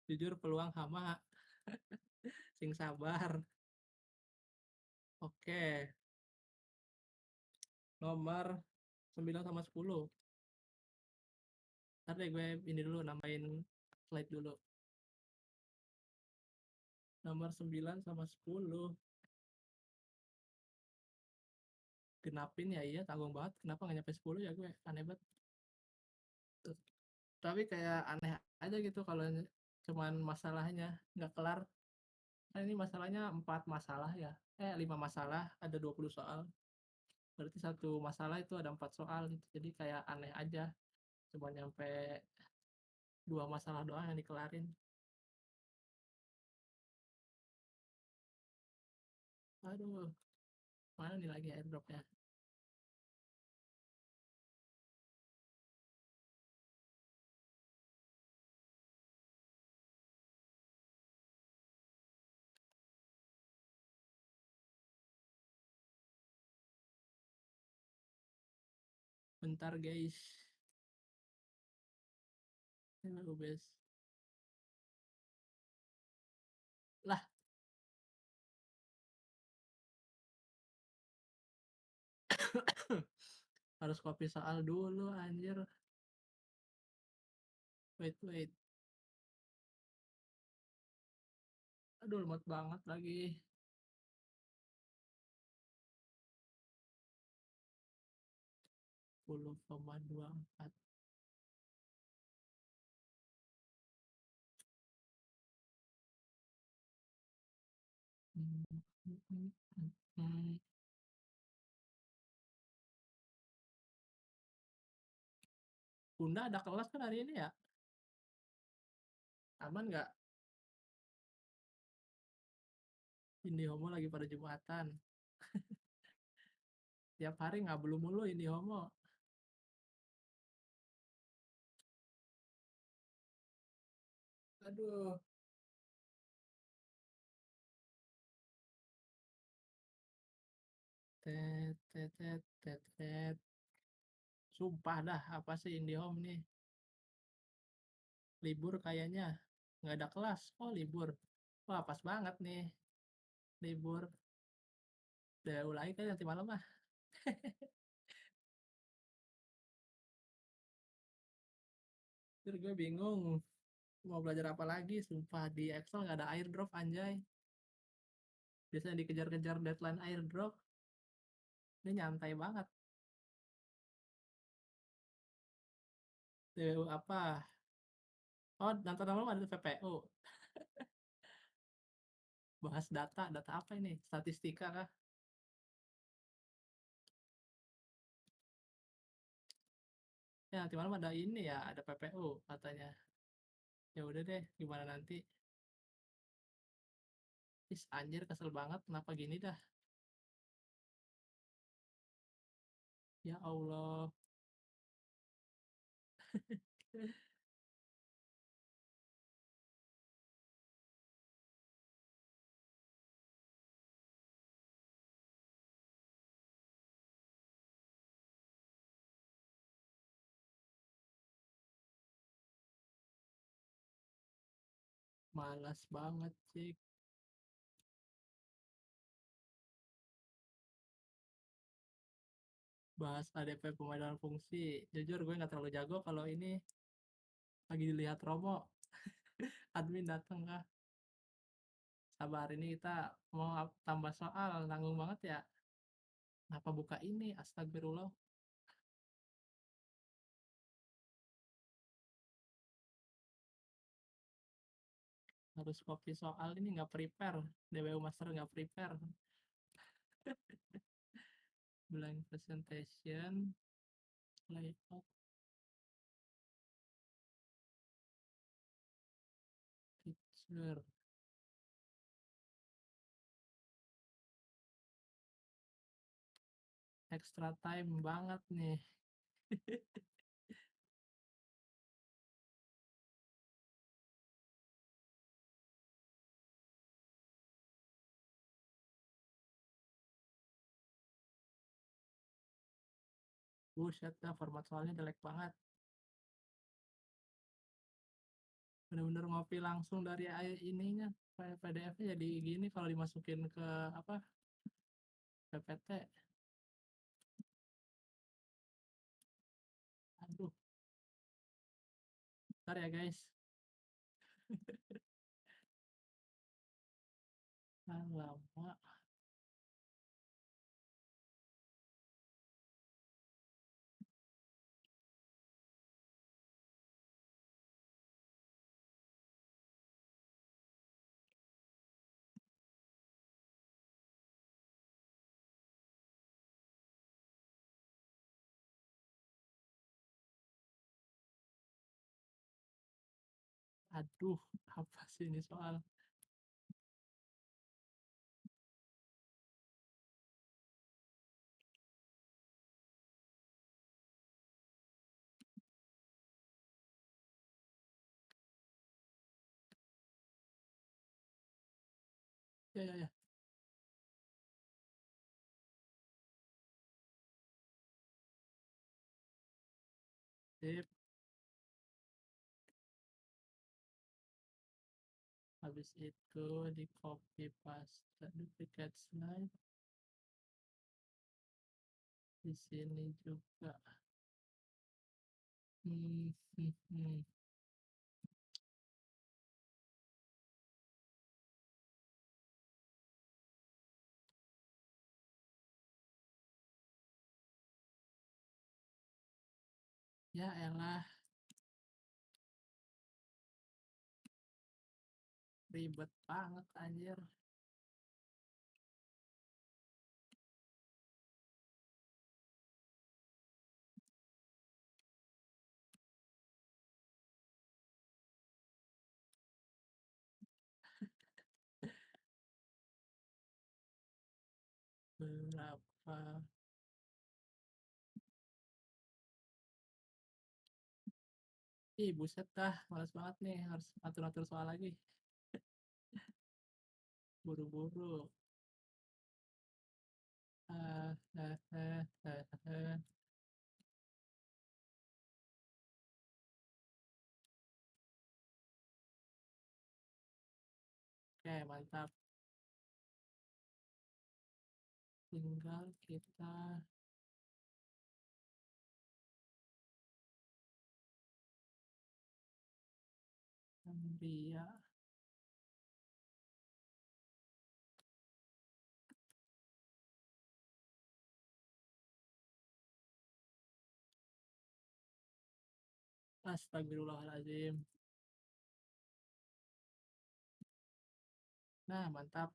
Jujur peluang hama. Sing sabar. Oke. Nomor 9 sama 10. Ntar deh gue ini dulu nambahin slide dulu. Nomor 9 sama 10. Genapin ya, iya tanggung banget. Kenapa nggak nyampe 10 ya gue? Aneh banget. Tapi kayak aneh aja gitu kalau cuman masalahnya nggak kelar. Kan ini masalahnya 4 masalah ya. 5 masalah, ada 20 soal. Berarti satu masalah itu ada 4 soal gitu. Jadi kayak aneh aja. Cuma nyampe 2 masalah doang yang dikelarin. Aduh, mana nih lagi airdropnya? Bentar guys. Ini UBS. Lah, harus copy soal dulu anjir. Wait, wait. Aduh, lemot banget lagi. 10,24. Hmm, hmm, hmm, hmm, hmm. Bunda ada kelas kan hari ini ya? Aman nggak? Homo lagi pada Jumatan. Tiap hari nggak belum mulu Homo. Aduh. Tet, tet, tet, tet, tet. Sumpah dah, apa sih Home nih? Libur kayaknya. Nggak ada kelas. Oh, libur. Wah, pas banget nih. Libur. Udah ulai kan nanti malam ah. Terus gue bingung. Mau belajar apa lagi? Sumpah, di Excel nggak ada airdrop anjay. Biasanya dikejar-kejar deadline airdrop. Ini nyantai banget. Apa? Oh, nanti malam ada PPU. Bahas data. Data apa ini? Statistika kah? Ya, nanti malam ada ini ya. Ada PPU katanya. Ya udah deh, gimana nanti. Is, anjir kesel banget. Kenapa gini dah? Ya Allah. Malas banget sih. Bahas ADP pemadaman fungsi. Jujur gue nggak terlalu jago kalau ini lagi dilihat Romo. Admin datang kah? Sabar, ini kita mau tambah soal. Nanggung banget ya. Kenapa buka ini? Astagfirullah. Harus copy soal ini nggak prepare. DBU Master nggak prepare. Blank presentation. Layout. Picture. Extra time banget nih. Buset dah, format soalnya jelek banget. Bener-bener ngopi langsung dari ininya. PDF-nya jadi gini kalau dimasukin ke apa PPT. Aduh, ntar ya guys. Lama. Aduh, apa sih ini soal? Ya, ya, ya. Sip. Habis itu di copy paste duplicate slide. Di sini juga. Hmm, hmm, hmm. Ya elah, ribet banget anjir. Berapa? Ih, buset dah, males banget nih, harus atur-atur soal lagi. Buru-buru. Eh, eh, eh, eh. Oke, mantap. Tinggal kita dia. Astagfirullahaladzim. Nah, mantap.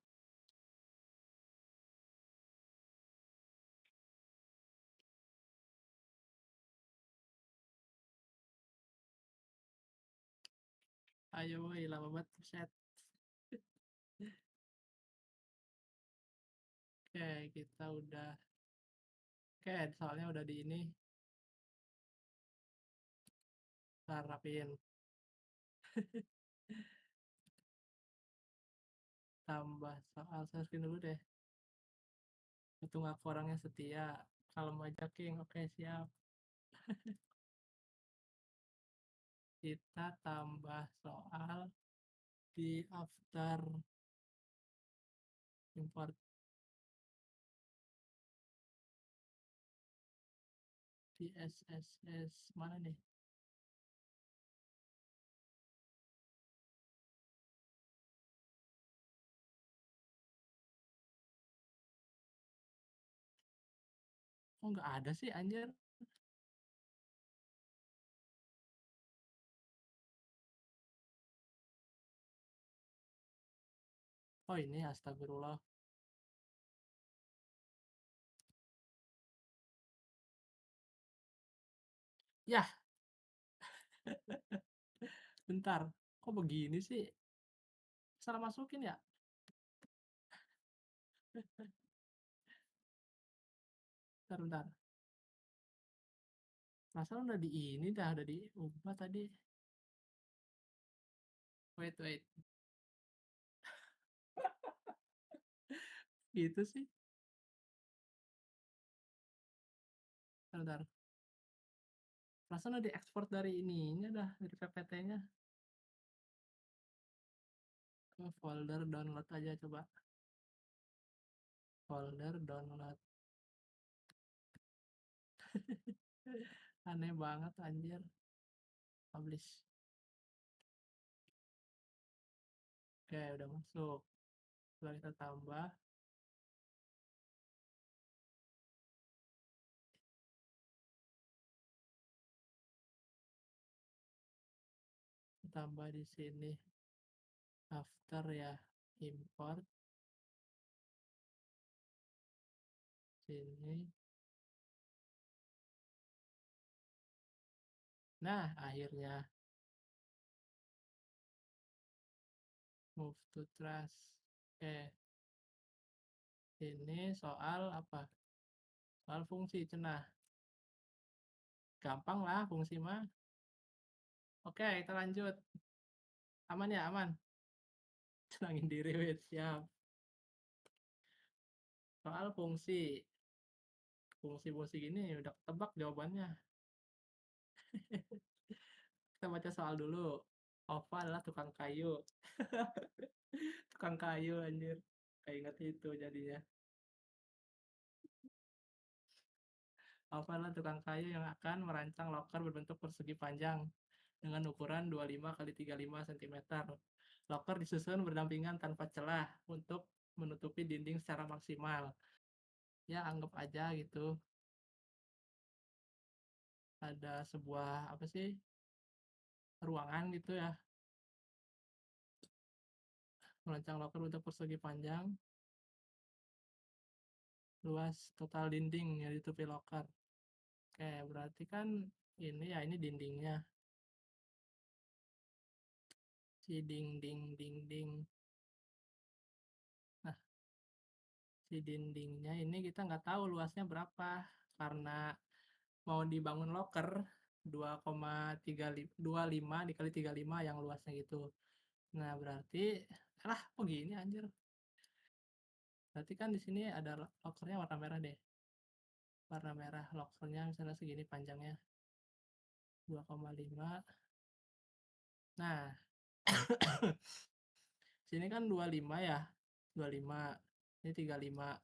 Ayo, woi, lama banget. Set. Oke, kita udah. Oke, soalnya udah di ini. Ntar rapiin. Tambah soal saya screen dulu deh. Hitung aku orangnya setia. Kalau mau ajakin, oke siap. Kita tambah soal di after import di SSS mana nih? Oh nggak ada sih anjir. Oh ini astagfirullah. Yah, bentar. Kok begini sih? Salah masukin ya? Bentar, bentar. Perasaan udah di ini dah, udah diubah tadi. Wait, wait. Gitu sih. Bentar, bentar. Perasaan udah diekspor dari ininya dah, dari PPT-nya. Ke folder download aja coba. Folder download. Aneh banget anjir. Publish. Oke, udah masuk. Setelah kita tambah, tambah di sini after ya, import sini. Nah, akhirnya move to trash. Oke, ini soal apa? Soal fungsi cenah. Gampang lah fungsi mah. Oke, kita lanjut. Aman ya, aman. Tenangin diri, wait, siap. Soal fungsi. Fungsi-fungsi gini udah ketebak jawabannya. Kita baca soal dulu. Ova adalah tukang kayu. Tukang kayu anjir. Kayak inget itu jadinya. Ova adalah tukang kayu yang akan merancang loker berbentuk persegi panjang dengan ukuran 25 kali 35 cm. Loker disusun berdampingan tanpa celah untuk menutupi dinding secara maksimal. Ya, anggap aja gitu. ada sebuah apa sih, ruangan gitu ya, merancang loker untuk persegi panjang, luas total dinding yang ditutupi loker. Oke, berarti kan ini ya, ini dindingnya. Si dinding. Nah, si dindingnya ini kita nggak tahu luasnya berapa, karena mau dibangun loker 2,25 dikali 35 yang luasnya gitu. Nah, berarti alah kok gini anjir. Berarti kan di sini ada lokernya warna merah deh. Warna merah lokernya misalnya segini panjangnya 2,5. Nah, sini kan 25 ya. 25. Ini 35.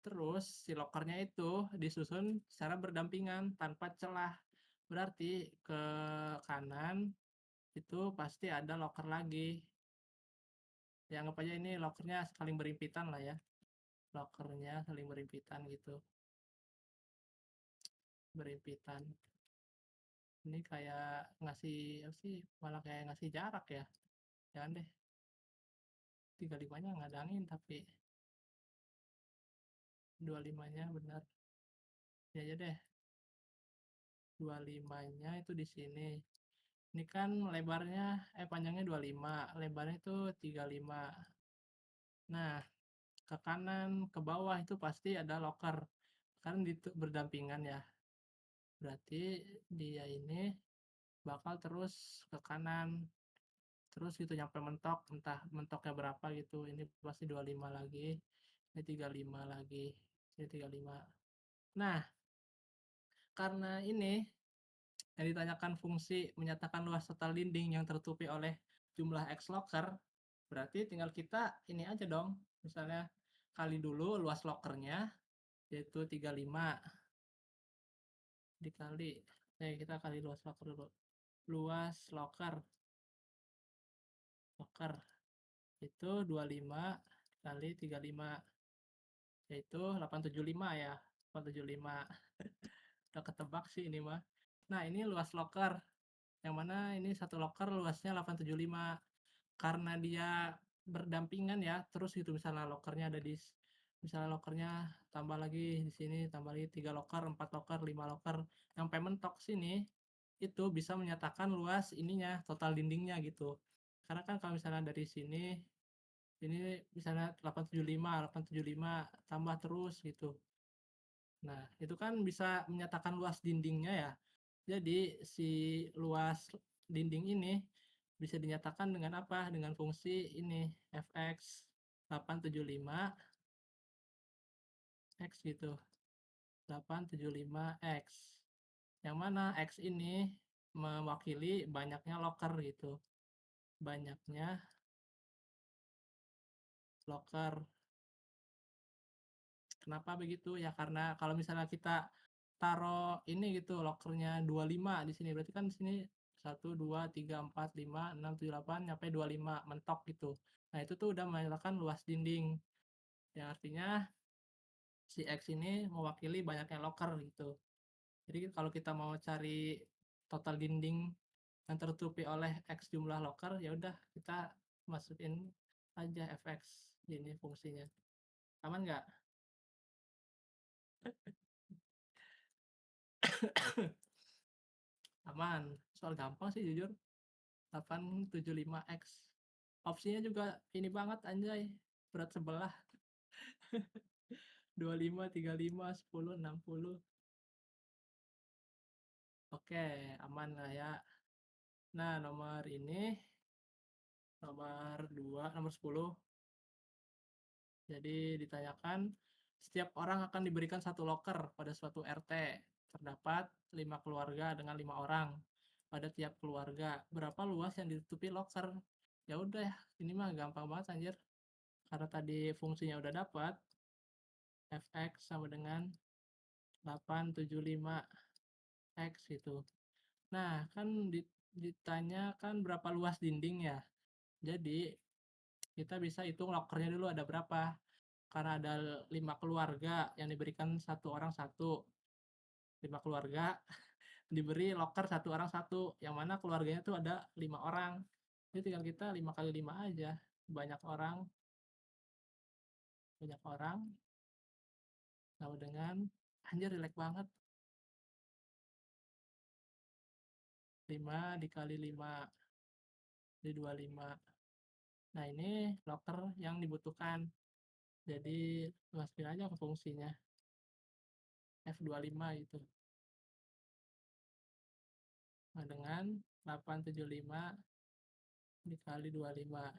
Terus si lokernya itu disusun secara berdampingan tanpa celah. Berarti ke kanan itu pasti ada loker lagi. Ya anggap aja ini lokernya saling berimpitan lah ya. Lokernya saling berimpitan gitu. Berimpitan. Ini kayak ngasih apa sih? Malah kayak ngasih jarak ya. Jangan deh. 35-nya ngadangin tapi 25-nya benar. Ya aja deh. 25-nya itu di sini. Ini kan lebarnya panjangnya 25, lebarnya itu 35. Nah, ke kanan, ke bawah itu pasti ada loker. Kan berdampingan ya. Berarti dia ini bakal terus ke kanan. Terus gitu nyampe mentok, entah mentoknya berapa gitu. Ini pasti 25 lagi. Ini 35 lagi. Ini 35. Nah, karena ini yang ditanyakan fungsi menyatakan luas total dinding yang tertutupi oleh jumlah X locker, berarti tinggal kita ini aja dong, misalnya kali dulu luas lokernya, yaitu 35 dikali, kita kali luas loker dulu. Luas loker itu 25 kali 35, yaitu 875 ya, 875. Udah ketebak sih ini mah. Nah, ini luas loker, yang mana ini satu loker luasnya 875. Karena dia berdampingan ya, terus gitu misalnya lokernya ada di misalnya lokernya tambah lagi di sini, tambah lagi 3 loker, 4 loker, 5 loker, sampai mentok sini, itu bisa menyatakan luas ininya, total dindingnya gitu. Karena kan kalau misalnya dari sini, ini misalnya 875 tambah terus gitu. Nah, itu kan bisa menyatakan luas dindingnya ya. Jadi si luas dinding ini bisa dinyatakan dengan apa? Dengan fungsi ini fx 875 x gitu. 875 x. Yang mana x ini mewakili banyaknya loker gitu. Banyaknya loker. Kenapa begitu? Ya karena kalau misalnya kita taruh ini gitu lokernya 25 di sini, berarti kan di sini 1, 2, 3, 4, 5, 6, 7, 8 nyampe 25 mentok gitu. Nah, itu tuh udah menyatakan luas dinding. Yang artinya si X ini mewakili banyaknya loker gitu. Jadi kalau kita mau cari total dinding yang tertutupi oleh X jumlah loker, ya udah kita masukin aja fx ini fungsinya. Aman nggak? Aman. Soal gampang sih jujur. 875x. Opsinya juga ini banget anjay. Berat sebelah. 25, 35, 10, 60. Oke, aman lah ya. Nah, nomor ini, nomor 2, nomor 10. Jadi ditanyakan, setiap orang akan diberikan satu loker pada suatu RT. Terdapat 5 keluarga dengan 5 orang. Pada tiap keluarga, berapa luas yang ditutupi loker? Ya udah, ini mah gampang banget anjir. Karena tadi fungsinya udah dapat, fx sama dengan 875x gitu. Nah, kan ditanyakan berapa luas dinding ya. Jadi, kita bisa hitung lokernya dulu ada berapa. Karena ada 5 keluarga yang diberikan satu orang satu. 5 keluarga. diberi loker satu orang satu, yang mana keluarganya tuh ada 5 orang. Jadi tinggal kita 5 kali 5 aja, banyak orang banyak orang, sama dengan anjir rileks banget, 5 dikali 5 jadi 25. Nah ini loker yang dibutuhkan, jadi masukin aja ke fungsinya, F25 gitu. Nah dengan 875 dikali 25,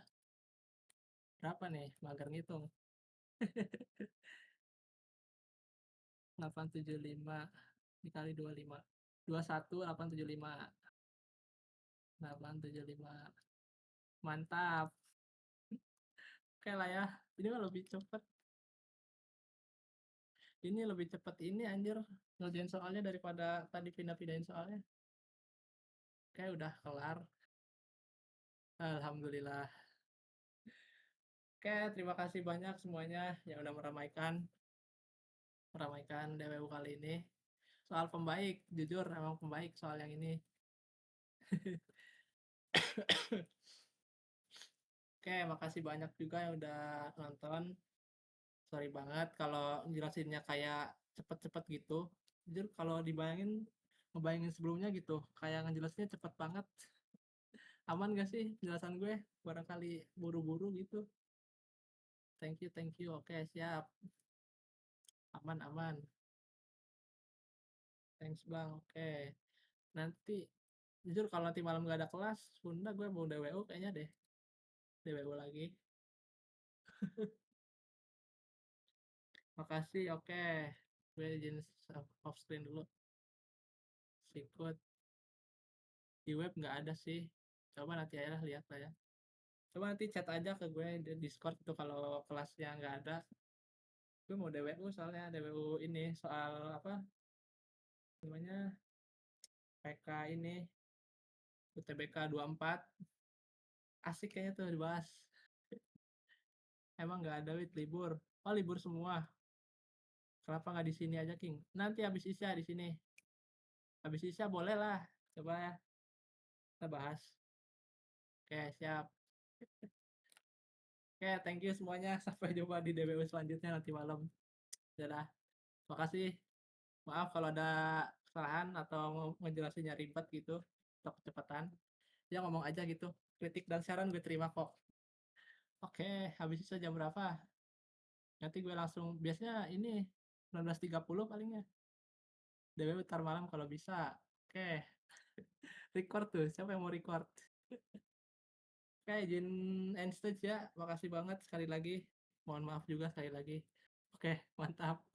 berapa nih? Mager ngitung. 875 dikali 25. 21.875. 875. Mantap. Oke lah ya. Ini mah lebih cepet. Ini lebih cepet ini anjir. Ngerjain soalnya daripada tadi pindah-pindahin soalnya. Oke, udah kelar. Alhamdulillah. Oke, terima kasih banyak semuanya yang udah meramaikan DWU kali ini. Soal pembaik, jujur emang pembaik soal yang ini. Oke, makasih banyak juga yang udah nonton. Sorry banget kalau jelasinnya kayak cepet-cepet gitu. Jujur kalau ngebayangin sebelumnya gitu, kayak ngejelasinnya cepet banget. Aman gak sih penjelasan gue? Barangkali buru-buru gitu. Thank you, thank you. Oke, siap. Aman, aman. Thanks bang. Oke. Nanti, jujur kalau nanti malam gak ada kelas, Sunda gue mau DWU kayaknya deh. DWU lagi. Makasih, oke. Gue izin off screen dulu. Sikut. Di web nggak ada sih. Coba nanti aja lihat lah ya. Coba nanti chat aja ke gue di Discord itu kalau kelasnya nggak ada. Gue mau DWU soalnya DWU ini soal apa namanya PK ini UTBK 24 asik kayaknya tuh dibahas. Emang nggak ada wit libur. Oh libur semua. Kenapa nggak di sini aja King? Nanti habis Isya di sini. Habis Isya boleh lah. Coba ya kita bahas. Oke siap. Oke thank you semuanya. Sampai jumpa di DWU selanjutnya nanti malam. Dadah. Makasih. Maaf kalau ada kesalahan atau ngejelasinnya ribet gitu atau kecepatan. Ya ngomong aja gitu. Kritik dan saran gue terima kok. Oke, habis itu jam berapa? Nanti gue langsung biasanya ini 19.30 palingnya. DW ntar malam kalau bisa. Oke, record tuh. Siapa yang mau record? Oke, izin end stage ya. Makasih banget sekali lagi. Mohon maaf juga sekali lagi. Oke, mantap.